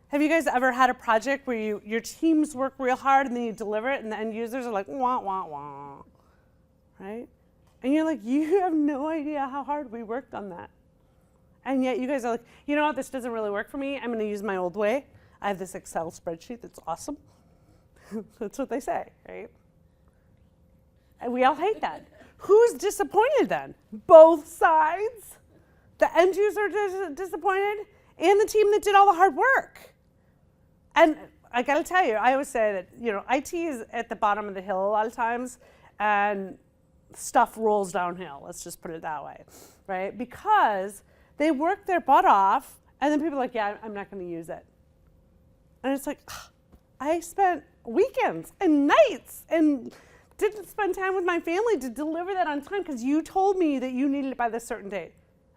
Have you guys ever had a project where your teams work real hard and then you deliver it and the end users are like, wah, wah, wah, right? And you're like, you have no idea how hard we worked on that. And yet you guys are like, you know what, this doesn't really work for me. I'm going to use my old way. I have this Excel spreadsheet that's awesome. That's what they say, right? And we all hate that. Who's disappointed then? Both sides. The end user disappointed and the team that did all the hard work. And I got to tell you, I always say that, you know, IT is at the bottom of the hill a lot of times and stuff rolls downhill. Let's just put it that way, right? Because they work their butt off and then people are like, yeah, I'm not going to use it. And it's like, I spent weekends and nights and didn't spend time with my family to deliver that on time because you told me that you needed it by this certain date.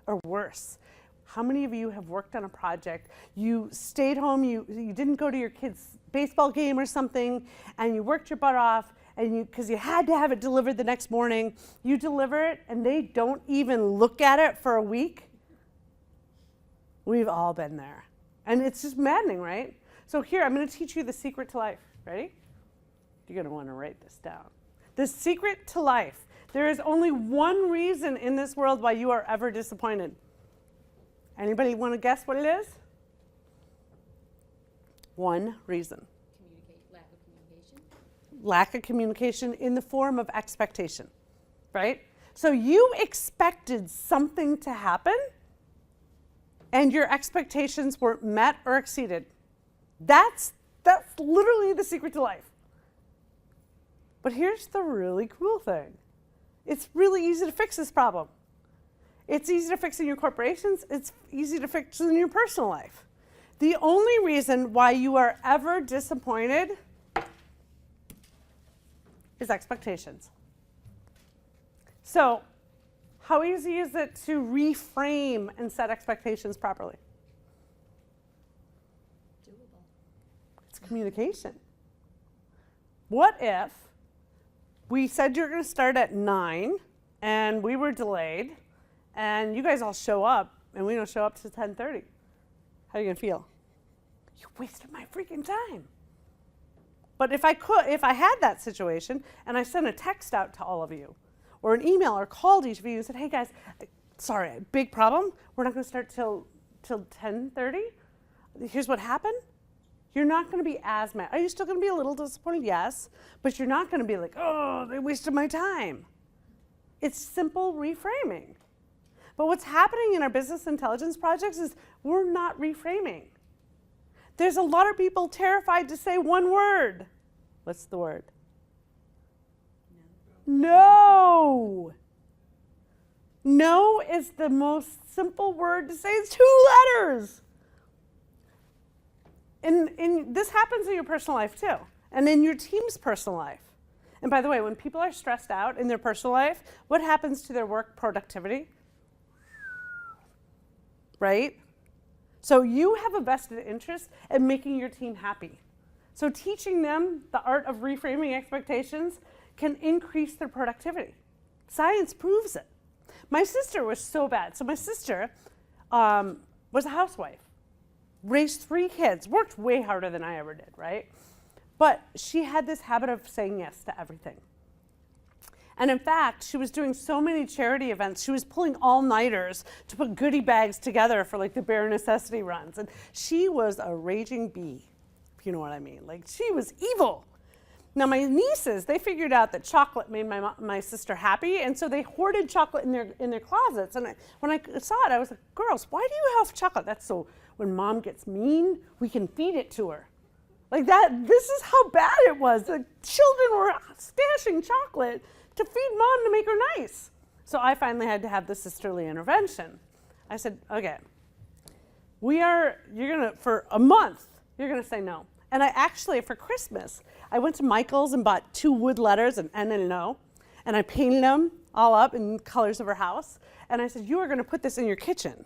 Or worse, how many of you have worked on a project, you stayed home, you didn't go to your kid's baseball game or something, and you worked your butt off, and because you had to have it delivered the next morning, you deliver it, and they don't even look at it for a week? We've all been there. And it's just maddening, right? So here, I'm going to teach you the secret to life. Ready? You're going to want to write this down. The secret to life. There is only one reason in this world why you are ever disappointed. Anybody want to guess what it is? One reason. Lack of communication. Lack of communication in the form of expectation, right? So you expected something to happen and your expectations weren't met or exceeded. That's literally the secret to life. But here's the really cool thing. It's really easy to fix this problem. It's easy to fix in your corporations. It's easy to fix in your personal life. The only reason why you are ever disappointed is expectations. So, how easy is it to reframe and set expectations properly? Doable. It's communication. What if we said you're going to start at 9 and we were delayed and you guys all show up and we don't show up to 10:30? How are you going to feel? You wasted my freaking time. But if I had that situation and I sent a text out to all of you or an email or called each of you and said, hey guys, sorry, big problem. We're not going to start till 10:30. Here's what happened. You're not going to be as mad. Are you still going to be a little disappointed? Yes. But you're not going to be like, oh, they wasted my time. It's simple reframing. But what's happening in our business intelligence projects is we're not reframing. There's a lot of people terrified to say one word. What's the word? No. No is the most simple word to say. It's 2 letters. And this happens in your personal life too, and in your team's personal life. And by the way, when people are stressed out in their personal life, what happens to their work productivity? Right? So you have a vested interest in making your team happy. So teaching them the art of reframing expectations can increase their productivity. Science proves it. My sister was so bad. So my sister was a housewife. Raised 3 kids, worked way harder than I ever did, right? But she had this habit of saying yes to everything. And in fact, she was doing so many charity events, she was pulling all-nighters to put goodie bags together for like the bare necessity runs. And she was a raging bee, if you know what I mean. Like, she was evil. Now my nieces, they figured out that chocolate made my sister happy, and so they hoarded chocolate in their closets. And when I saw it, I was like, girls, why do you have chocolate? That's so when mom gets mean, we can feed it to her. Like that, this is how bad it was. The children were stashing chocolate to feed mom to make her nice. So I finally had to have the sisterly intervention. I said, okay, you're gonna, for a month, you're gonna say no. And I actually, for Christmas, I went to Michael's and bought 2 wood letters, an N and an O, and I painted them all up in colors of her house. And I said, you are gonna put this in your kitchen.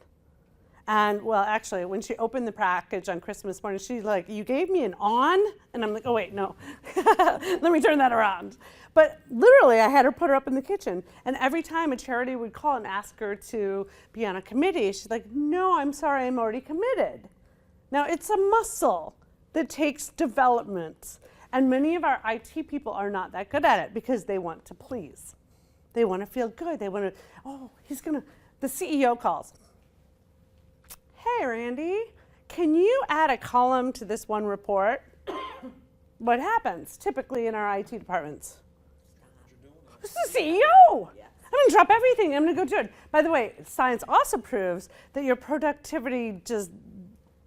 And well, actually, when she opened the package on Christmas morning, she's like, you gave me an on? And I'm like, oh wait, no, let me turn that around. But literally, I had her put her up in the kitchen. And every time a charity would call and ask her to be on a committee, she's like, no, I'm sorry, I'm already committed. Now, it's a muscle that takes development. And many of our IT people are not that good at it because they want to please. They want to feel good. They want to, oh, the CEO calls. Hey, Randy, can you add a column to this one report? What happens typically in our IT departments? This is the CEO. Yes. I'm going to drop everything. I'm going to go do it. By the way, science also proves that your productivity just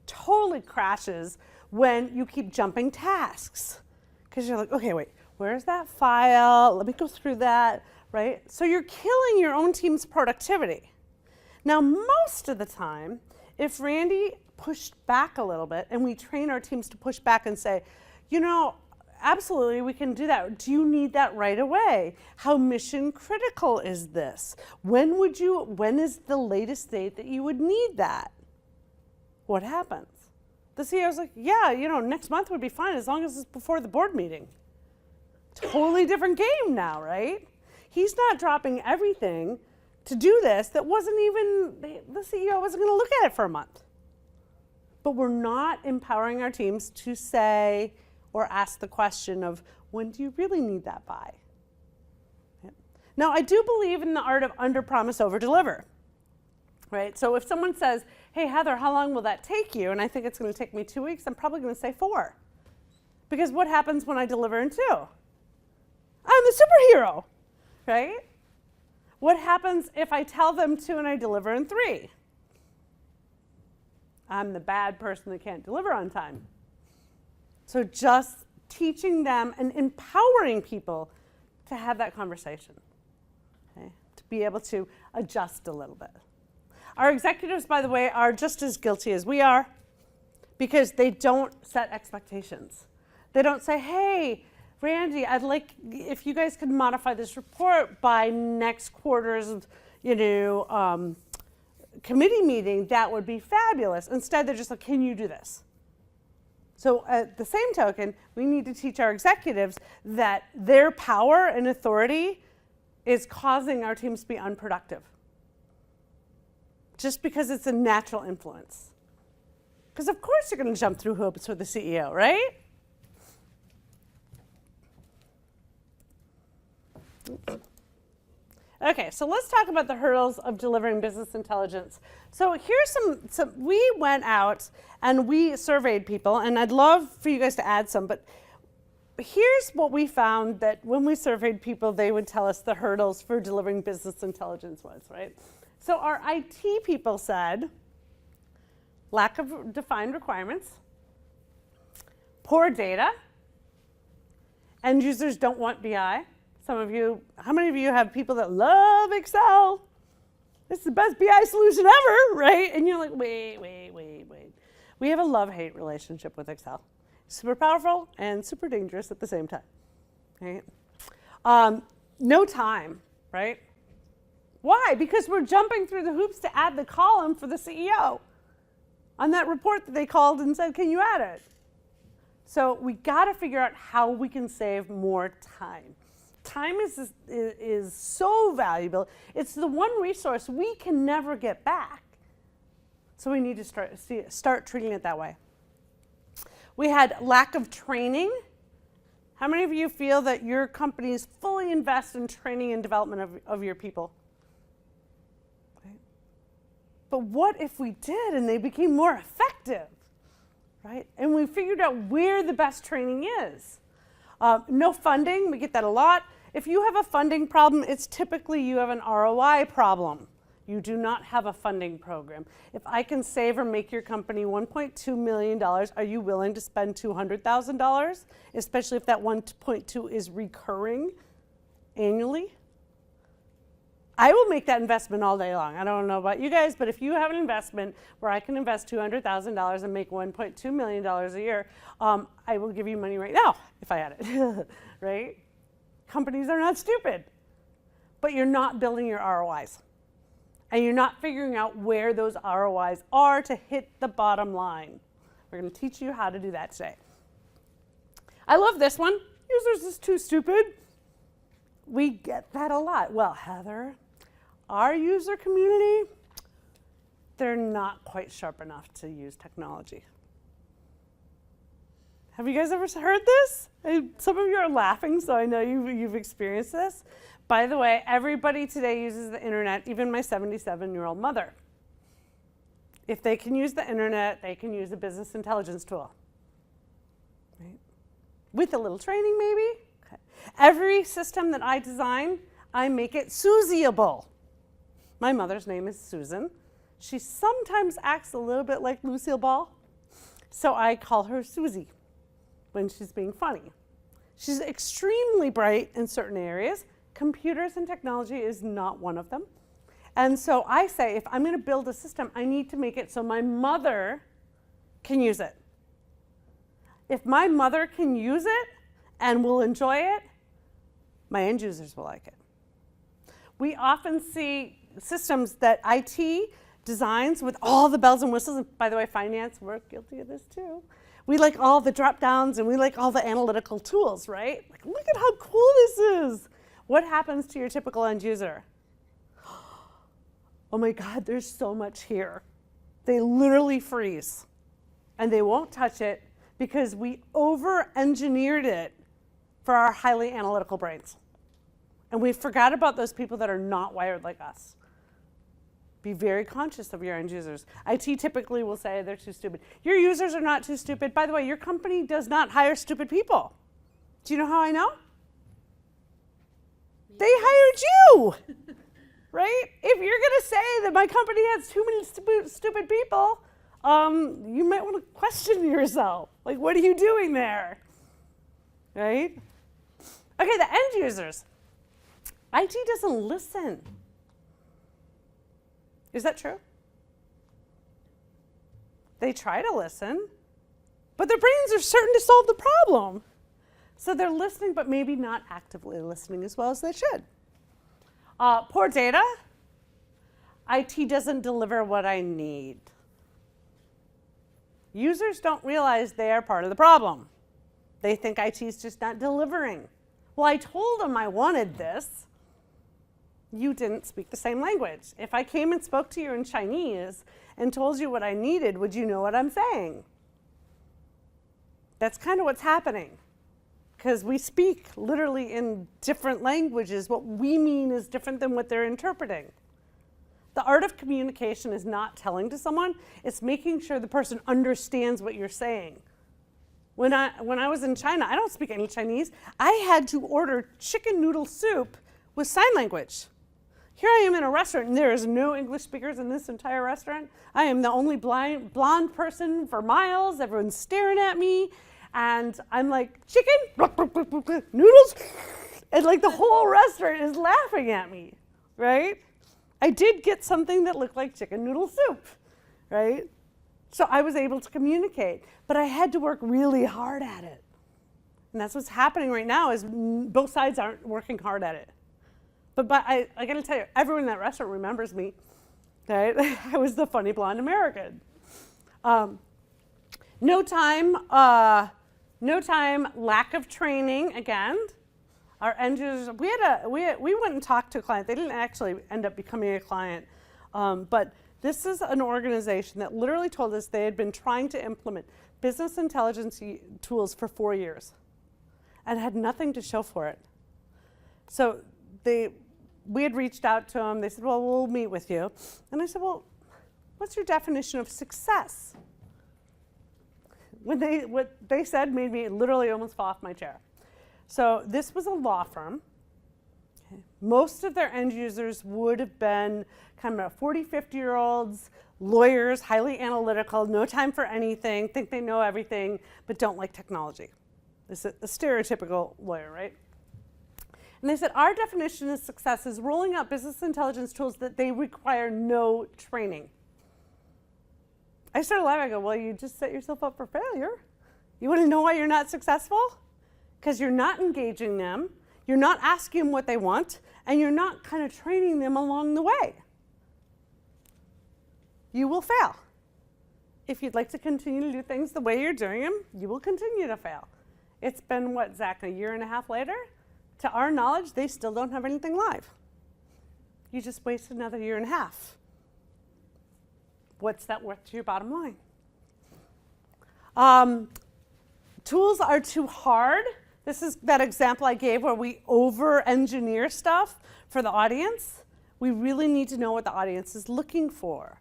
totally crashes when you keep jumping tasks. Because you're like, okay, wait, where's that file? Let me go through that, right? So you're killing your own team's productivity. Now, most of the time, if Randy pushed back a little bit, and we train our teams to push back and say, you know, absolutely, we can do that. Do you need that right away? How mission critical is this? When is the latest date that you would need that? What happens? The CEO's like, yeah, you know, next month would be fine as long as it's before the board meeting. Totally different game now, right? He's not dropping everything to do this that wasn't even, the CEO wasn't going to look at it for a month. But we're not empowering our teams to say or ask the question of, when do you really need that by? Okay. Now, I do believe in the art of under-promise, over-deliver, right? So if someone says, hey, Heather, how long will that take you? And I think it's going to take me 2 weeks, I'm probably going to say 4. Because what happens when I deliver in 2? I'm the superhero, right? What happens if I tell them 2 and I deliver in 3? I'm the bad person that can't deliver on time. So just teaching them and empowering people to have that conversation, okay? To be able to adjust a little bit. Our executives, by the way, are just as guilty as we are because they don't set expectations. They don't say, hey, Randy, I'd like if you guys could modify this report by next quarter's, committee meeting, that would be fabulous. Instead, they're just like, can you do this? So at the same token, we need to teach our executives that their power and authority is causing our teams to be unproductive. Just because it's a natural influence. Because of course you're going to jump through hoops with the CEO, right? Okay, so let's talk about the hurdles of delivering business intelligence. So here's some we went out and we surveyed people, and I'd love for you guys to add some, but here's what we found that when we surveyed people, they would tell us the hurdles for delivering business intelligence was, right? So our IT people said lack of defined requirements, poor data, end users don't want BI. Some of you, how many of you have people that love Excel? It's the best BI solution ever, right? And you're like, wait. We have a love-hate relationship with Excel. Super powerful and super dangerous at the same time, right? No time, right? Why? Because we're jumping through the hoops to add the column for the CEO on that report that they called and said, can you add it? So we got to figure out how we can save more time. Time is so valuable. It's the one resource we can never get back. So we need to start treating it that way. We had lack of training. How many of you feel that your companies fully invest in training and development of your people? Okay. But what if we did and they became more effective, right? And we figured out where the best training is. No funding, we get that a lot. If you have a funding problem, it's typically you have an ROI problem. You do not have a funding program. If I can save or make your company $1.2 million, are you willing to spend $200,000? Especially if that 1.2 is recurring annually? I will make that investment all day long. I don't know about you guys, but if you have an investment where I can invest $200,000 and make $1.2 million a year, I will give you money right now if I had it, right? Companies are not stupid, but you're not building your ROIs. And you're not figuring out where those ROIs are to hit the bottom line. We're going to teach you how to do that today. I love this one. Users is too stupid. We get that a lot. Well, Heather, our user community, they're not quite sharp enough to use technology. Have you guys ever heard this? Some of you are laughing, so I know you've experienced this. By the way, everybody today uses the internet, even my 77-year-old mother. If they can use the internet, they can use a business intelligence tool. Right? With a little training, maybe. Okay. Every system that I design, I make it Susieable. My mother's name is Susan. She sometimes acts a little bit like Lucille Ball, so I call her Susie when she's being funny. She's extremely bright in certain areas. Computers and technology is not one of them. And so I say, if I'm going to build a system, I need to make it so my mother can use it. If my mother can use it and will enjoy it, my end users will like it. We often see systems that IT designs with all the bells and whistles. And by the way, finance, we're guilty of this too. We like all the drop downs and we like all the analytical tools, right? Like, look at how cool this is. What happens to your typical end user? Oh my God, there's so much here. They literally freeze and they won't touch it because we over-engineered it for our highly analytical brains. And we forgot about those people that are not wired like us. Be very conscious of your end users. IT typically will say they're too stupid. Your users are not too stupid. By the way, your company does not hire stupid people. Do you know how I know? They hired you, right? If you're going to say that my company has too many stupid people, you might want to question yourself. Like, what are you doing there, right? Okay, the end users. IT doesn't listen. Is that true? They try to listen, but their brains are certain to solve the problem. So they're listening, but maybe not actively listening as well as they should. Poor data. IT doesn't deliver what I need. Users don't realize they are part of the problem. They think IT is just not delivering. Well, I told them I wanted this. You didn't speak the same language. If I came and spoke to you in Chinese and told you what I needed, would you know what I'm saying? That's kind of what's happening. Because we speak literally in different languages. What we mean is different than what they're interpreting. The art of communication is not telling to someone, it's making sure the person understands what you're saying. When I was in China, I don't speak any Chinese. I had to order chicken noodle soup with sign language. Here I am in a restaurant, and there is no English speakers in this entire restaurant. I am the only blonde person for miles. Everyone's staring at me. And I'm like, chicken, noodles, and like the whole restaurant is laughing at me, right? I did get something that looked like chicken noodle soup, right? So I was able to communicate, but I had to work really hard at it. And that's what's happening right now is both sides aren't working hard at it. But I gotta tell you, everyone in that restaurant remembers me, right? I was the funny blonde American. No time, lack of training, again. Our end users, we went and talked to a client. They didn't actually end up becoming a client. But this is an organization that literally told us they had been trying to implement business intelligence tools for 4 years and had nothing to show for it. So we had reached out to them. They said, well, we'll meet with you. And I said, well, what's your definition of success? What they said made me literally almost fall off my chair. So this was a law firm. Okay. Most of their end users would have been kind of 40, 50-year-olds, lawyers, highly analytical, no time for anything, think they know everything, but don't like technology. This is a stereotypical lawyer, right? And And they said, our definition of success is rolling out business intelligence tools that they require no training. I started laughing. I go, well, you just set yourself up for failure. You want to know why you're not successful? Because you're not engaging them, you're not asking them what they want, and you're not kind of training them along the way. You will fail. If you'd like to continue to do things the way you're doing them, you will continue to fail. It's been, what, Zach, a year and a half later? To our knowledge, they still don't have anything live. You just wasted another year and a half. What's that worth to your bottom line? Tools are too hard. This is that example I gave where we over-engineer stuff for the audience. We really need to know what the audience is looking for.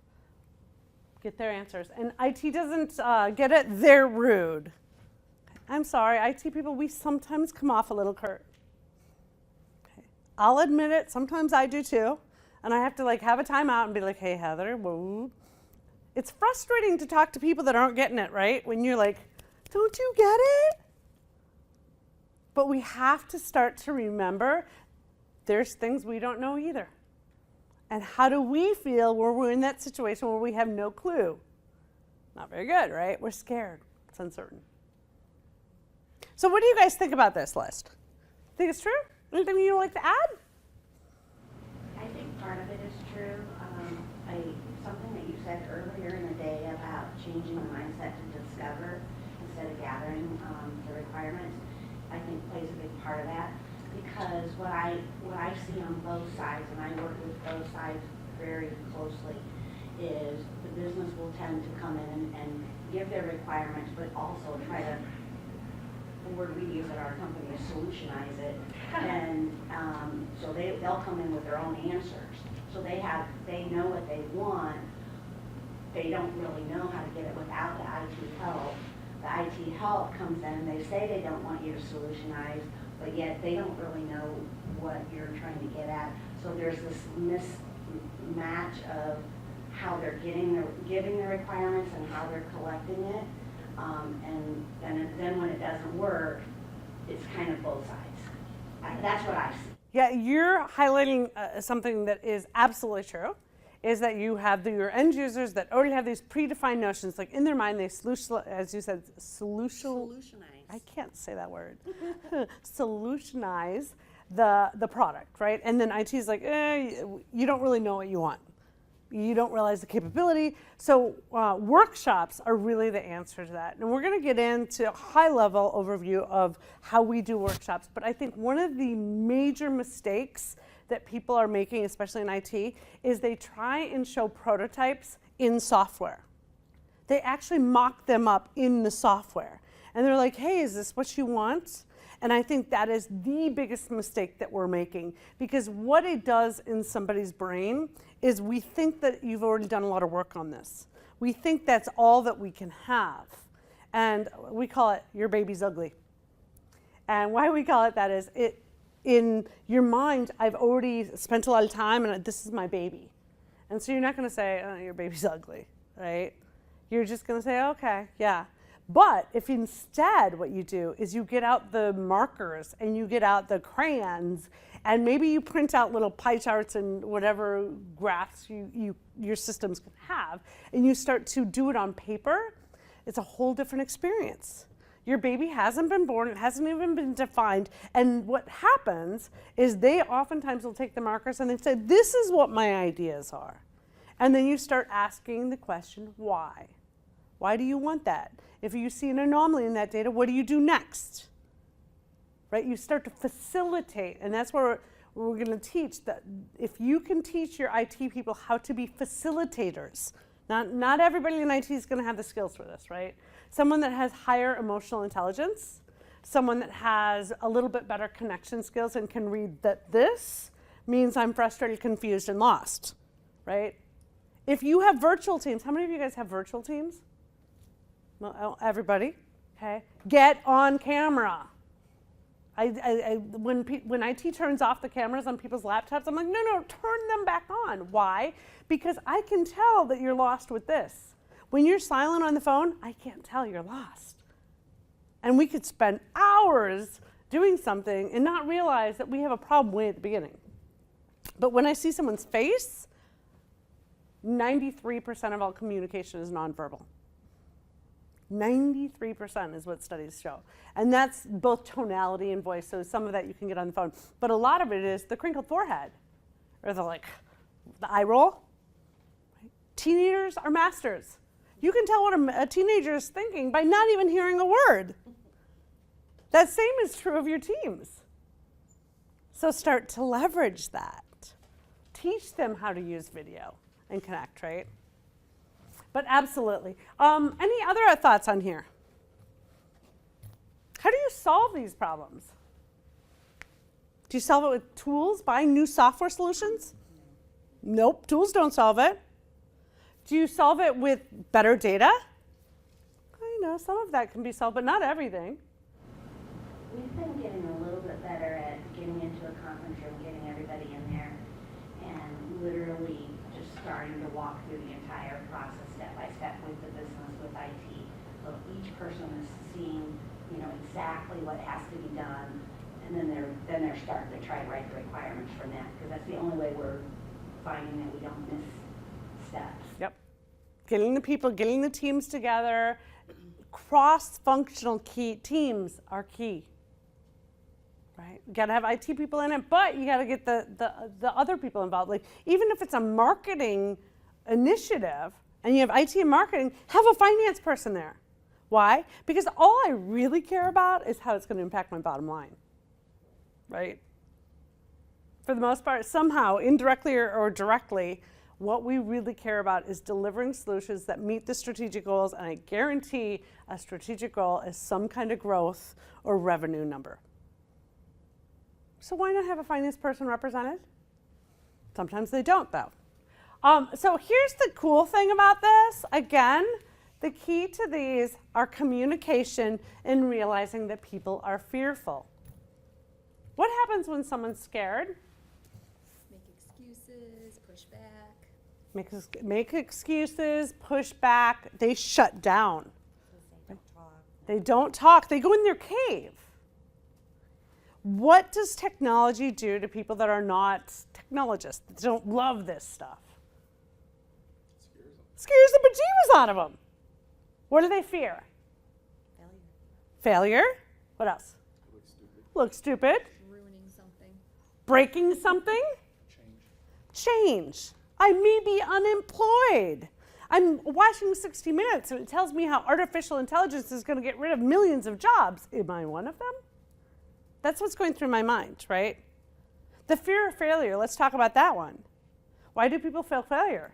Get their answers. And IT doesn't get it, they're rude. I'm sorry, IT people, we sometimes come off a little curt. Okay. I'll admit it, sometimes I do too. And I have to like have a timeout and be like, hey, Heather, whoa. It's frustrating to talk to people that aren't getting it, right? When you're like, don't you get it? But we have to start to remember there's things we don't know either. And how do we feel when we're in that situation where we have no clue? Not very good, right? We're scared. It's uncertain. So what do you guys think about this list? Think it's true? Anything you'd like to add? I think part of it is true. Something that you said earlier in the day about changing the mindset to discover instead of gathering the requirements, I think plays a big part of that. Because what I see on both sides, and I work with both sides very closely, is the business will tend to come in and give their requirements, but also try to, the word we use at our company is solutionize it, and so they'll come in with their own answers. So they know what they want. They don't really know how to get it without the IT help. The IT help comes in, they say they don't want you to solutionize, but yet they don't really know what you're trying to get at. So there's this mismatch of how they're giving the requirements and how they're collecting it. And then when it doesn't work, it's kind of both sides. That's what I see. Yeah, you're highlighting something that is absolutely true, is that you have your end users that already have these predefined notions, like in their mind they as you said, solutionize. I can't say that word. Solutionize the product, right? And then IT is like, you don't really know what you want. You don't realize the capability. So workshops are really the answer to that. And we're going to get into a high-level overview of how we do workshops. But I think one of the major mistakes that people are making, especially in IT, is they try and show prototypes in software. They actually mock them up in the software. And they're like, hey, is this what you want? And I think that is the biggest mistake that we're making, because what it does in somebody's brain is we think that you've already done a lot of work on this. We think that's all that we can have. And we call it, your baby's ugly. And why we call it that is, in your mind, I've already spent a lot of time and this is my baby. And so you're not gonna say, oh, your baby's ugly, right? You're just gonna say, okay, yeah. But if instead what you do is you get out the markers and you get out the crayons and maybe you print out little pie charts and whatever graphs your systems can have, and you start to do it on paper, it's a whole different experience. Your baby hasn't been born, it hasn't even been defined, and what happens is they oftentimes will take the markers and they say, this is what my ideas are. And then you start asking the question, why? Why do you want that? If you see an anomaly in that data, what do you do next? Right? You start to facilitate, and that's where we're going to teach that if you can teach your IT people how to be facilitators. Not everybody in IT is going to have the skills for this, right? Someone that has higher emotional intelligence, someone that has a little bit better connection skills and can read that this means I'm frustrated, confused, and lost, right? If you have virtual teams, how many of you guys have virtual teams? Well, everybody, okay? Get on camera. When IT turns off the cameras on people's laptops, I'm like, no, turn them back on. Why? Because I can tell that you're lost with this. When you're silent on the phone, I can't tell you're lost. And we could spend hours doing something and not realize that we have a problem way at the beginning. But when I see someone's face, 93% of all communication is nonverbal. 93% is what studies show. And that's both tonality and voice, so some of that you can get on the phone. But a lot of it is the crinkled forehead, or the eye roll. Right? Teenagers are masters. You can tell what a teenager is thinking by not even hearing a word. That same is true of your teams. So start to leverage that. Teach them how to use video and connect, right? But absolutely. Any other thoughts on here? How do you solve these problems? Do you solve it with tools, buying new software solutions? Nope, tools don't solve it. Do you solve it with better data? I know some of that can be solved, but not everything. We've been getting a little bit better at getting into a conference room, getting everybody in there, and literally just starting to walk through the entire process step by step with the business, with IT. So each person is seeing, exactly what has to be done, and then they're starting to try to write the requirements from that, because that's the only way we're finding that we don't miss steps. Yep. Getting the people, getting the teams together, cross-functional teams are key. Right? You gotta have IT people in it, but you gotta get the other people involved. Like, even if it's a marketing initiative and you have IT and marketing, have a finance person there. Why? Because all I really care about is how it's gonna impact my bottom line, right? For the most part, somehow, indirectly or directly, what we really care about is delivering solutions that meet the strategic goals, and I guarantee a strategic goal is some kind of growth or revenue number. So why not have a finance person represented? Sometimes they don't, though. So here's the cool thing about this. Again, the key to these are communication and realizing that people are fearful. What happens when someone's scared? Make excuses, push back. Make excuses, push back. They shut down. They don't talk. They go in their cave. What does technology do to people that are not technologists, that don't love this stuff? Scares the bejeebus out of them. What do they fear? Failure. What else? Look stupid. Ruining something. Breaking something. Change. I may be unemployed. I'm watching 60 Minutes and it tells me how artificial intelligence is going to get rid of millions of jobs. Am I one of them? That's what's going through my mind, right? The fear of failure, let's talk about that one. Why do people feel failure?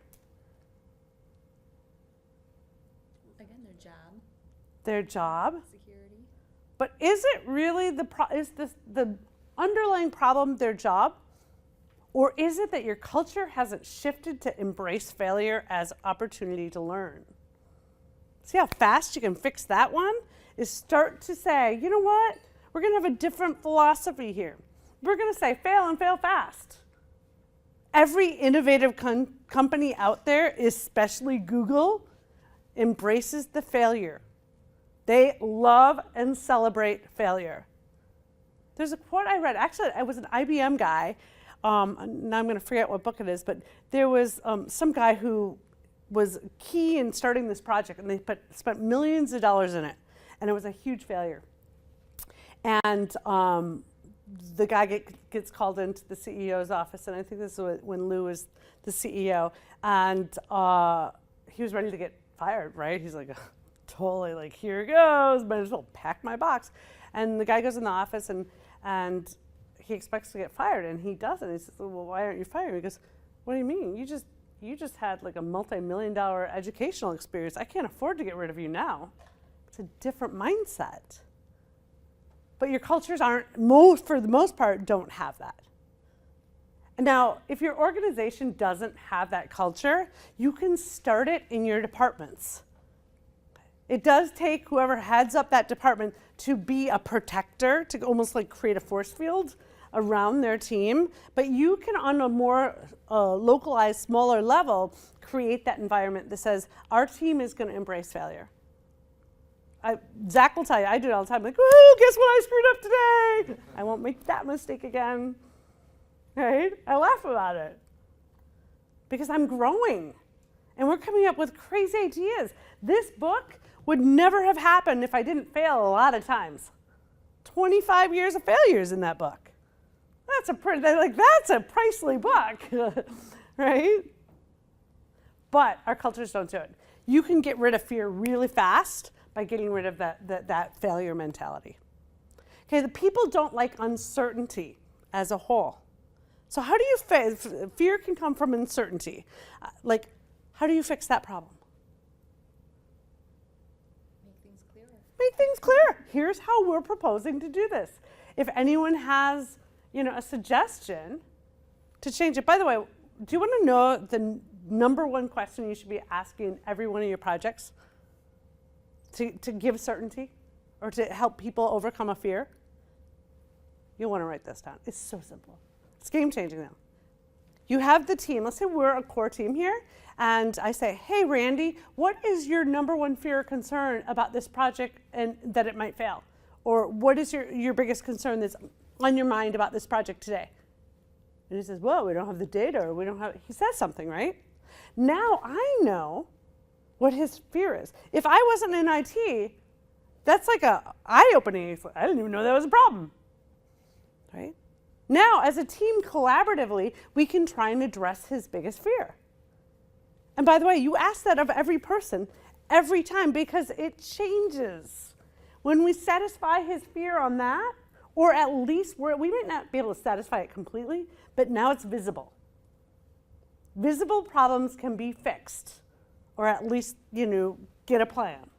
Again, their job. Their job. Security. But is it really the underlying problem their job? Or is it that your culture hasn't shifted to embrace failure as opportunity to learn? See how fast you can fix that one? Is start to say, you know what? We're going to have a different philosophy here. We're going to say fail and fail fast. Every innovative company out there, especially Google, embraces the failure. They love and celebrate failure. There's a quote I read. Actually, I was an IBM guy. Now I'm going to forget what book it is, but there was some guy who was key in starting this project, and they spent millions of dollars in it, and it was a huge failure. And the guy gets called into the CEO's office, and I think this is when Lou was the CEO, and he was ready to get fired, right? He's like, totally like, here it goes, might as well pack my box. And the guy goes in the office, and he expects to get fired, and he doesn't. He says, well, why aren't you fired? He goes, what do you mean? You just had like a multi-million-dollar educational experience. I can't afford to get rid of you now. It's a different mindset. But your cultures for the most part, don't have that. And now, if your organization doesn't have that culture, you can start it in your departments. It does take whoever heads up that department to be a protector, to almost like create a force field around their team. But you can, on a more localized, smaller level, create that environment that says, our team is going to embrace failure. Zach will tell you, I do it all the time. Like, woohoo, guess what I screwed up today? I won't make that mistake again. Right? I laugh about it. Because I'm growing. And we're coming up with crazy ideas. This book would never have happened if I didn't fail a lot of times. 25 years of failures in that book. That's a pricey book, right? But our cultures don't do it. You can get rid of fear really fast by getting rid of that failure mentality. Okay, the people don't like uncertainty as a whole. So how do you fear can come from uncertainty. How do you fix that problem? Make things clearer. Make things clear. Here's how we're proposing to do this. If anyone has, a suggestion to change it. By the way, do you want to know the number one question you should be asking every one of your projects to give certainty or to help people overcome a fear? You'll want to write this down. It's so simple. It's game changing now. You have the team. Let's say we're a core team here. And I say, hey, Randy, what is your number one fear or concern about this project and that it might fail? Or what is your biggest concern that's on your mind about this project today? And he says, well, we don't have the data, or we don't have, he says something, right? Now I know what his fear is. If I wasn't in IT, that's like a eye-opening. I didn't even know that was a problem, right? Now, as a team collaboratively, we can try and address his biggest fear. And by the way, you ask that of every person every time because it changes. When we satisfy his fear on that, or at least we might not be able to satisfy it completely, but now it's visible. Visible problems can be fixed, or at least, get a plan.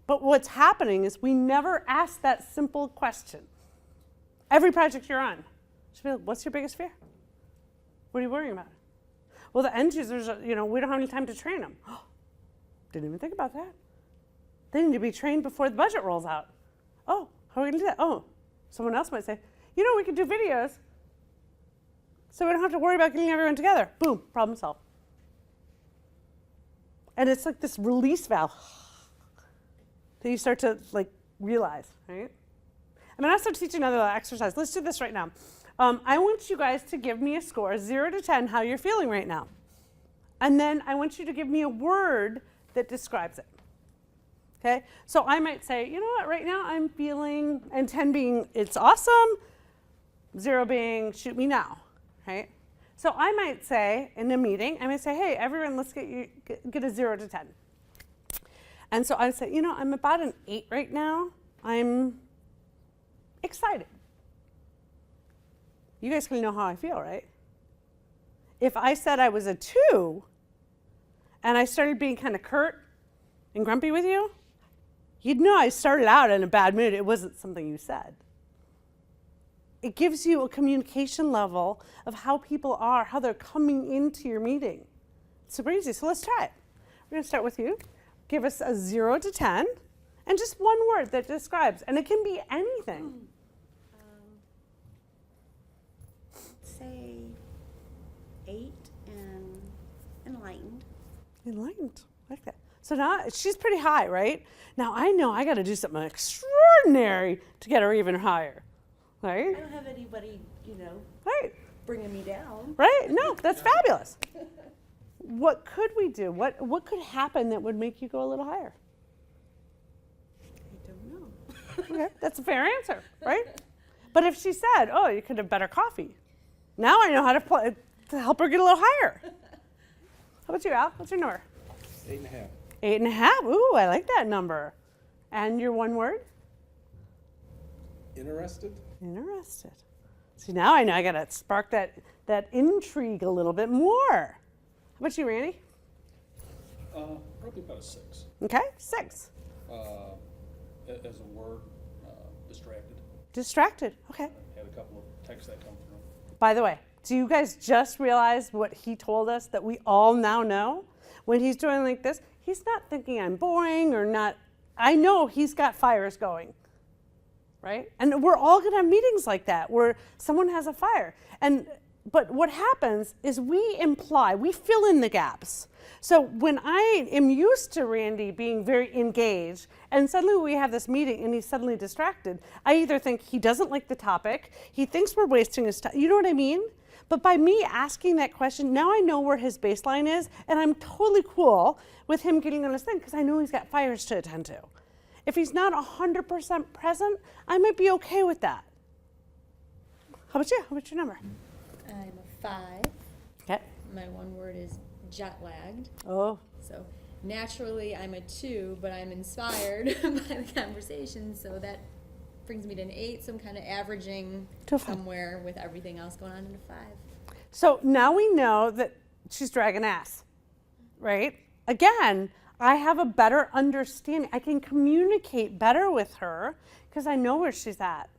But what's happening is we never ask that simple question. Every project you're on should be like, what's your biggest fear? What are you worrying about? Well, the end users, we don't have any time to train them. Didn't even think about that. They need to be trained before the budget rolls out. Oh, how are we going to do that? Oh, someone else might say, we could do videos so we don't have to worry about getting everyone together. Boom, problem solved. And it's like this release valve that you start to realize, right? I'm going to also teach you another exercise. Let's do this right now. I want you guys to give me a score, 0 to 10, how you're feeling right now. And then I want you to give me a word that describes it. Okay? So I might say, you know what, right now I'm feeling, and 10 being, it's awesome, 0 being, shoot me now, right? So I might say, in a meeting, I might say, hey, everyone, let's get a 0 to 10. And so I say, I'm about an 8 right now. I'm excited. You guys can know how I feel, right? If I said I was a 2 and I started being kind of curt and grumpy with you, you'd know I started out in a bad mood. It wasn't something you said. It gives you a communication level of how people are, how they're coming into your meeting. It's super easy. So let's try it. We're going to start with you. Give us a 0 to 10 and just one word that describes. And it can be anything. Say 8 and enlightened. Enlightened. I like that. So now she's pretty high, right? Now I know I got to do something extraordinary to get her even higher, right? I don't have anybody, Right. bringing me down. Right? No, that's fabulous. What could we do? What could happen that would make you go a little higher? I don't know. Okay, that's a fair answer, right? But if she said, "Oh, you could have better coffee," now I know how to help her get a little higher. How about you, Al? What's your number? 8.5. 8.5. Ooh, I like that number. And your one word? Interested? Interested. See, now I know I gotta spark that intrigue a little bit more. How about you, Randy? Probably about a 6. Okay, 6. As a word, distracted. Distracted. Okay. Had a couple of texts that come through. By the way, do you guys just realize what he told us that we all now know? When he's doing like this, he's not thinking I'm boring or not. I know he's got fires going, right? And we're all gonna have meetings like that where someone has a fire. And But what happens is we fill in the gaps. So when I am used to Randy being very engaged, and suddenly we have this meeting and he's suddenly distracted, I either think he doesn't like the topic, he thinks we're wasting his time, you know what I mean? But by me asking that question, now I know where his baseline is, and I'm totally cool with him getting on his thing because I know he's got fires to attend to. If he's not 100% present, I might be okay with that. How about you? How about your number? I'm a 5. Okay. My one word is jet lagged. Oh. So naturally I'm a 2, but I'm inspired by the conversation, so that brings me to an 8, so I'm kind of averaging To a 5. somewhere with everything else going on in a 5. So now we know that she's dragging ass, right? Again, I have a better understanding. I can communicate better with her because I know where she's at.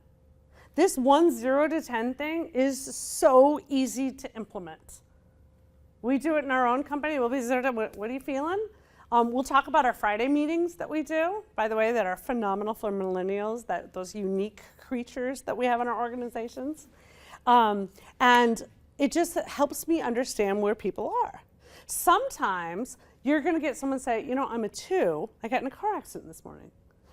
This 0 to 10 thing is so easy to implement. We do it in our own company. We'll be 0 to, what are you feeling? We'll talk about our Friday meetings that we do, by the way, that are phenomenal for millennials, those unique creatures that we have in our organizations. And it just helps me understand where people are. Sometimes you're going to get someone say, you know, I'm a 2. I got in a car accident this morning.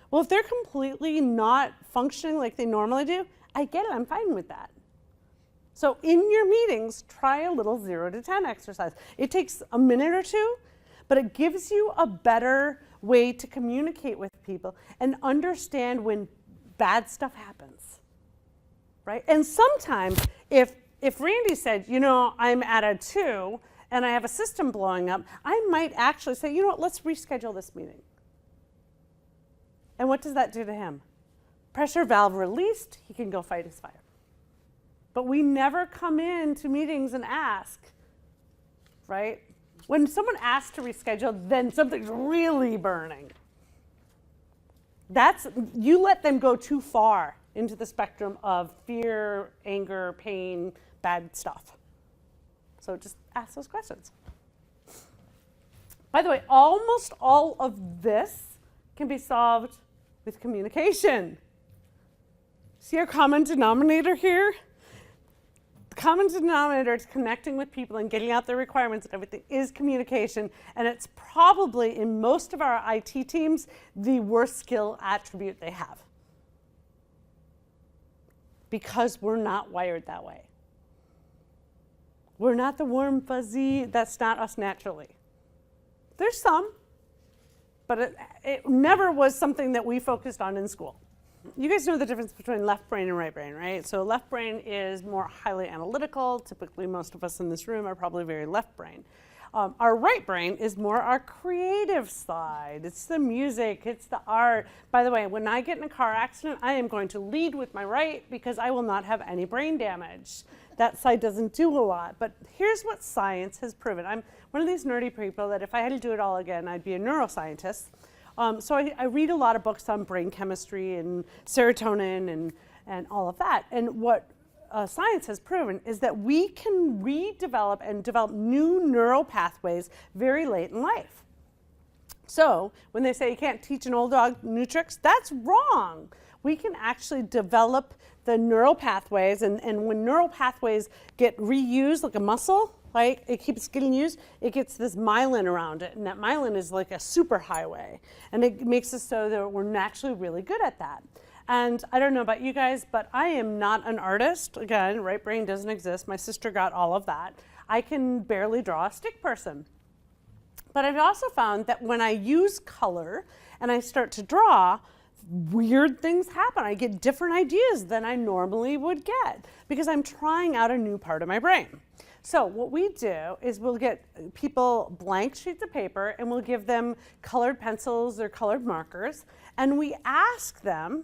Well, if they're completely not functioning like they normally do, I get it. I'm fine with that. So in your meetings, try a little 0 to 10 exercise. It takes a minute or 2, but it gives you a better way to communicate with people and understand when bad stuff happens, right? And sometimes if Randy said, you know, I'm at a 2 and I have a system blowing up, I might actually say, you know what, let's reschedule this meeting. And what does that do to him? Pressure valve released, he can go fight his fire. But we never come into meetings and ask, right? When someone asks to reschedule, then something's really burning. You let them go too far into the spectrum of fear, anger, pain, bad stuff. So just ask those questions. By the way, almost all of this can be solved with communication. See our common denominator here? The common denominator is connecting with people and getting out their requirements and everything is communication. And it's probably, in most of our IT teams, the worst skill attribute they have. Because we're not wired that way. We're not the warm, fuzzy, that's not us naturally. There's some, but it never was something that we focused on in school. You guys know the difference between left brain and right brain, right? So left brain is more highly analytical. Typically, most of us in this room are probably very left brain. Our right brain is more our creative side. It's the music, it's the art. By the way, when I get in a car accident, I am going to lead with my right because I will not have any brain damage. That side doesn't do a lot. But here's what science has proven. I'm one of these nerdy people that if I had to do it all again, I'd be a neuroscientist. So I read a lot of books on brain chemistry and serotonin and all of that. And what science has proven is that we can redevelop and develop new neural pathways very late in life. So when they say you can't teach an old dog new tricks, that's wrong. We can actually develop the neural pathways, and when neural pathways get reused like a muscle, right? It keeps getting used, it gets this myelin around it, and that myelin is like a superhighway, and it makes us so that we're naturally really good at that. And I don't know about you guys, but I am not an artist. Again, right brain doesn't exist. My sister got all of that. I can barely draw a stick person. But I've also found that when I use color and I start to draw, weird things happen. I get different ideas than I normally would get because I'm trying out a new part of my brain. So what we do is we'll get people blank sheets of paper and we'll give them colored pencils or colored markers, and we ask them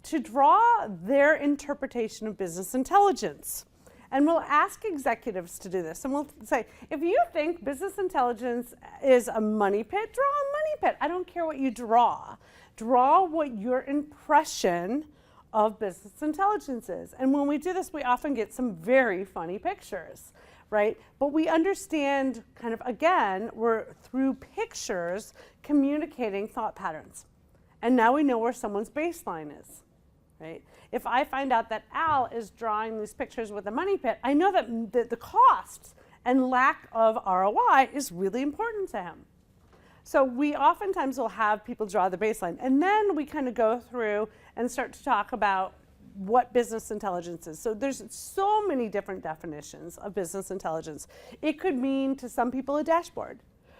to draw their interpretation of business intelligence. And we'll ask executives to do this. And we'll say, if you think business intelligence is a money pit, draw a money pit. I don't care what you draw. Draw what your impression of business intelligence is. And when we do this, we often get some very funny pictures, right? But we understand kind of, again, we're through pictures communicating thought patterns. And now we know where someone's baseline is. right? If I find out that Al is drawing these pictures with a money pit, I know that the costs and lack of ROI is really important to him. So we oftentimes will have people draw the baseline, and then we kind of go through and start to talk about what business intelligence is. So there's so many different definitions of business intelligence. It could mean to some people a dashboard.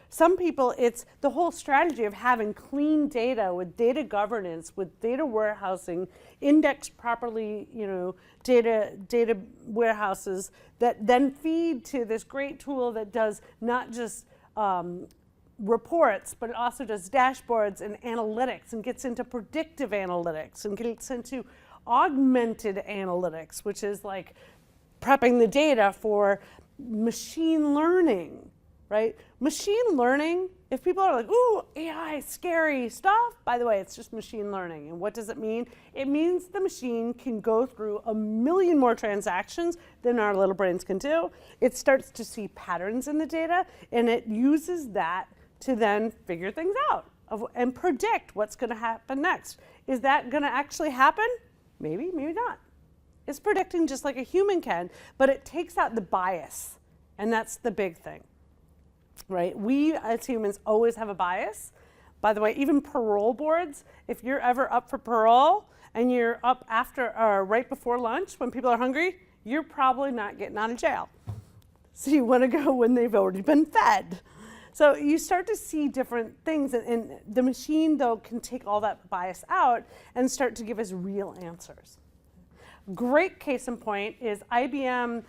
Some people, it's the whole strategy of having clean data with data governance, with data warehousing, indexed properly, data warehouses that then feed to this great tool that does not just reports, but it also does dashboards and analytics and gets into predictive analytics and gets into augmented analytics, which is like prepping the data for machine learning, right? Machine learning, if people are like, ooh, AI, scary stuff, by the way, it's just machine learning. And what does it mean? It means the machine can go through 1 million more transactions than our little brains can do. It starts to see patterns in the data, and it uses that to then figure things out and predict what's going to happen next. Is that going to actually happen? Maybe, maybe not. It's predicting just like a human can, but it takes out the bias, and that's the big thing, right? We as humans always have a bias. By the way, even parole boards, if you're ever up for parole and you're up after or right before lunch when people are hungry, you're probably not getting out of jail. So you want to go when they've already been fed. So you start to see different things, and the machine, though, can take all that bias out and start to give us real answers. Great case in point is IBM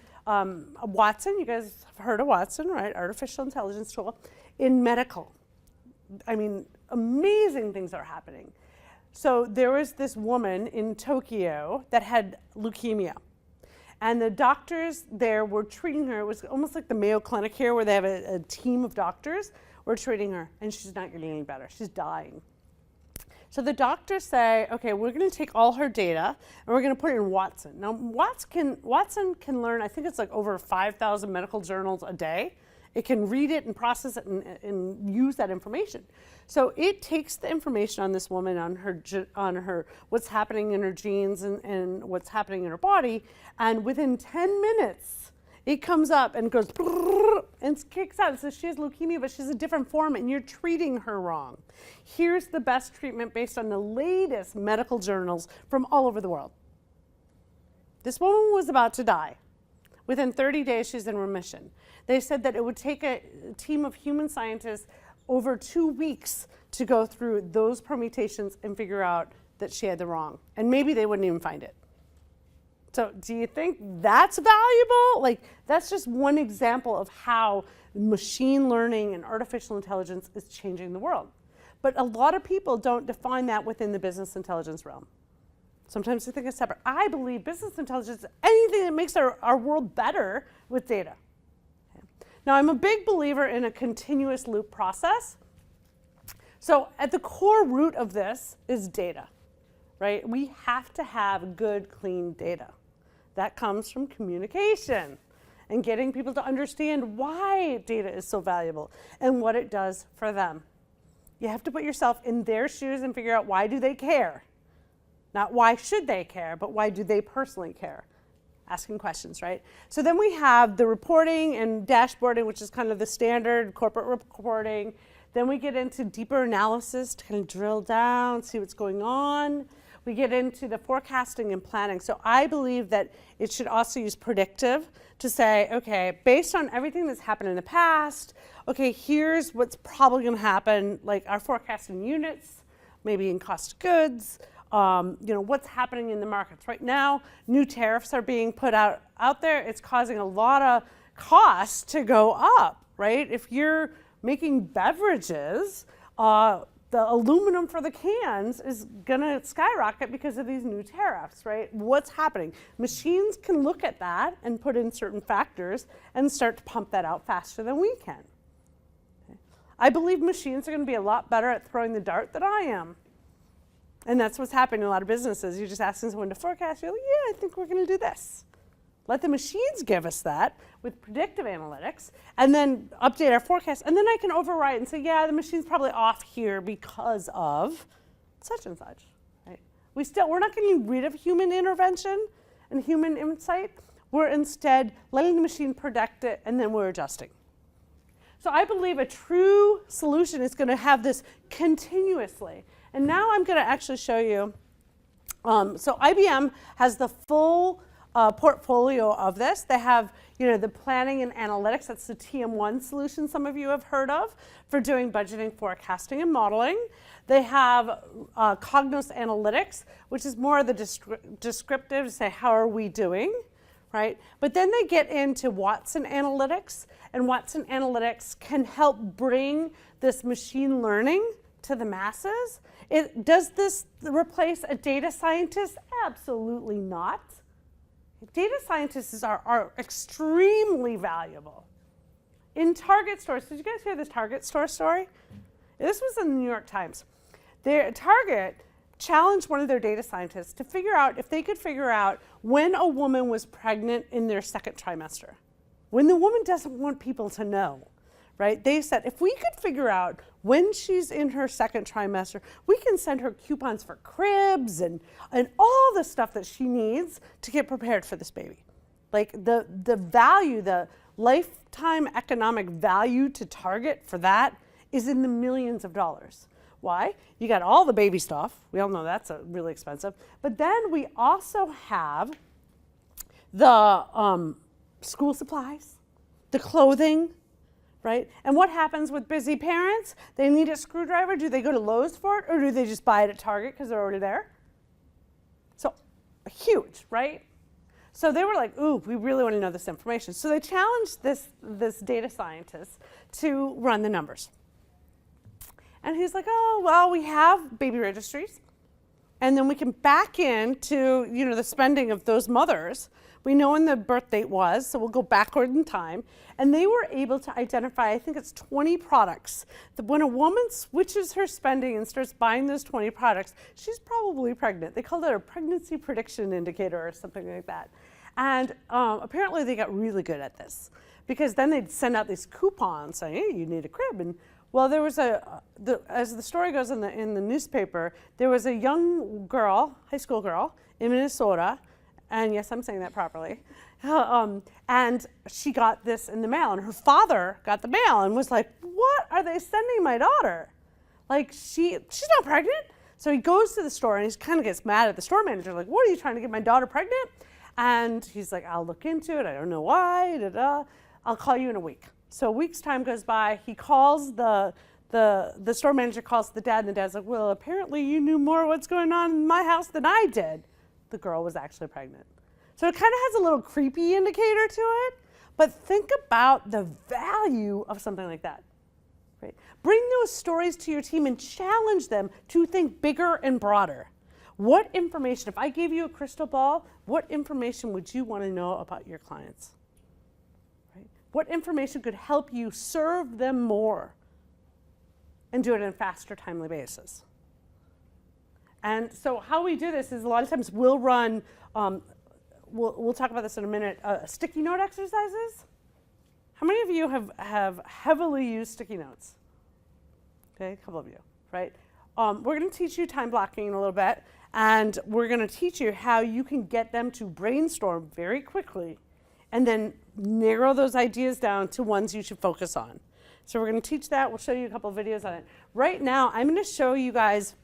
Watson. You guys have heard of Watson, right? Artificial intelligence tool in medical. I mean, amazing things are happening. So there was this woman in Tokyo that had leukemia. And the doctors there were treating her. It was almost like the Mayo Clinic here, where they have a team of doctors were treating her, and she's not getting any better. She's dying. So the doctors say, okay, we're going to take all her data, and we're going to put it in Watson. Now, Watson can learn, I think it's like over 5,000 medical journals a day. It can read it and process it and use that information. So it takes the information on this woman, on her what's happening in her genes and what's happening in her body, and within 10 minutes, it comes up and goes and kicks out. So she has leukemia, but she's a different form, and you're treating her wrong. Here's the best treatment based on the latest medical journals from all over the world. This woman was about to die. Within 30 days, she's in remission. They said that it would take a team of human scientists over 2 weeks to go through those permutations and figure out that she had the wrong. And maybe they wouldn't even find it. So do you think that's valuable? Like, that's just one example of how machine learning and artificial intelligence is changing the world. But a lot of people don't define that within the business intelligence realm. Sometimes they think it's separate. I believe business intelligence is anything that makes our world better with data. Okay. Now, I'm a big believer in a continuous loop process. So at the core root of this is data, right? We have to have good, clean data. That comes from communication and getting people to understand why data is so valuable and what it does for them. You have to put yourself in their shoes and figure out, why do they care? Not why should they care, but why do they personally care? Asking questions, right? So then we have the reporting and dashboarding, which is kind of the standard corporate reporting. Then we get into deeper analysis to kind of drill down, see what's going on. We get into the forecasting and planning. So I believe that it should also use predictive to say, okay, based on everything that's happened in the past, okay, here's what's probably going to happen, like our forecasting units, maybe in cost of goods, what's happening in the markets. Right now, new tariffs are being put out there. It's causing a lot of costs to go up, right? If you're making beverages, the aluminum for the cans is going to skyrocket because of these new tariffs, right? What's happening? Machines can look at that and put in certain factors and start to pump that out faster than we can. Okay. I believe machines are going to be a lot better at throwing the dart than I am. And that's what's happening in a lot of businesses. You're just asking someone to forecast. You're like, yeah, I think we're going to do this. Let the machines give us that with predictive analytics, and then update our forecast. And then I can override and say, yeah, the machine's probably off here because of such and such. Right? We're not getting rid of human intervention and human insight. We're instead letting the machine predict it, and then we're adjusting. So I believe a true solution is going to have this continuously. And now I'm going to actually show you. So IBM has the full portfolio of this. They have, the planning and analytics. That's the TM1 solution some of you have heard of for doing budgeting, forecasting, and modeling. They have Cognos Analytics, which is more of the descriptive to say, how are we doing, right? But then they get into Watson Analytics, and Watson Analytics can help bring this machine learning to the masses. Does this replace a data scientist? Absolutely not. Data scientists are extremely valuable. In Target stores, did you guys hear this Target store story? This was in the New York Times. Target challenged one of their data scientists to figure out if they could figure out when a woman was pregnant in their second trimester. When the woman doesn't want people to know, right? They said, if we could figure out when she's in her second trimester, we can send her coupons for cribs and all the stuff that she needs to get prepared for this baby. Like the value, the lifetime economic value to Target for that is in the millions of dollars. Why? You got all the baby stuff. We all know that's really expensive. But then we also have the school supplies, the clothing, right? And what happens with busy parents? They need a screwdriver. Do they go to Lowe's for it, or do they just buy it at Target because they're already there? So huge, right? So they were like, ooh, we really want to know this information. So they challenged this data scientist to run the numbers. And he's like, oh, well, we have baby registries. And then we can back into, the spending of those mothers. We know when the birth date was, so we'll go backward in time. And they were able to identify, I think it's 20 products, that when a woman switches her spending and starts buying those 20 products, she's probably pregnant. They called it a pregnancy prediction indicator or something like that. And apparently they got really good at this, because then they'd send out these coupons saying, hey, you need a crib. And well, there was as the story goes in the newspaper, there was a young girl, high school girl, in Minnesota, and yes, I'm saying that properly, and she got this in the mail, and her father got the mail and was like, what are they sending my daughter? Like, she's not pregnant. So he goes to the store, and he kind of gets mad at the store manager, like, what are you trying to get my daughter pregnant? And he's like, I'll look into it. I don't know why. I'll call you in a week. So a week's time goes by. He calls the store manager calls the dad, and the dad's like, well, apparently you knew more what's going on in my house than I did. The girl was actually pregnant. So it kind of has a little creepy indicator to it, but think about the value of something like that. Right? Bring those stories to your team and challenge them to think bigger and broader. What information, if I gave you a crystal ball, what information would you want to know about your clients? What information could help you serve them more and do it on a faster, timely basis? And so how we do this is a lot of times we'll run, we'll talk about this in a minute, sticky note exercises. How many of you have heavily used sticky notes? Okay, a couple of you, right? We're going to teach you time blocking in a little bit, and we're going to teach you how you can get them to brainstorm very quickly and then narrow those ideas down to ones you should focus on. So we're going to teach that. We'll show you a couple of videos on it. Right now, I'm going to show you guys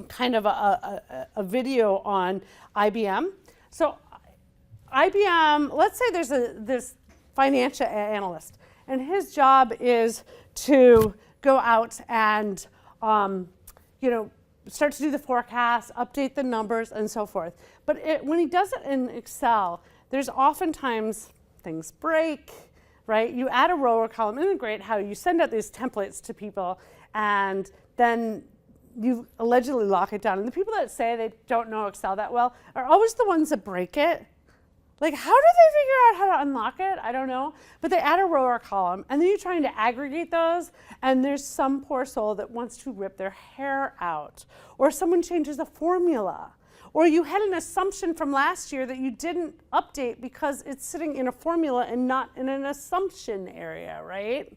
kind of a video on IBM. So IBM, let's say there's this financial analyst, and his job is to go out and start to do the forecast, update the numbers, and so forth. But when he does it in Excel, there's oftentimes things break, right? You add a row or column. Isn't it great how you send out these templates to people and then you allegedly lock it down? And the people that say they don't know Excel that well are always the ones that break it. Like, how do they figure out how to unlock it? I don't know. But they add a row or column, and then you're trying to aggregate those, and there's some poor soul that wants to rip their hair out. Or someone changes a formula. Or you had an assumption from last year that you didn't update because it's sitting in a formula and not in an assumption area, right?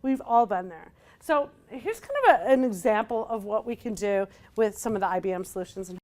We've all been there. So here's kind of an example of what we can do with some of the IBM solutions.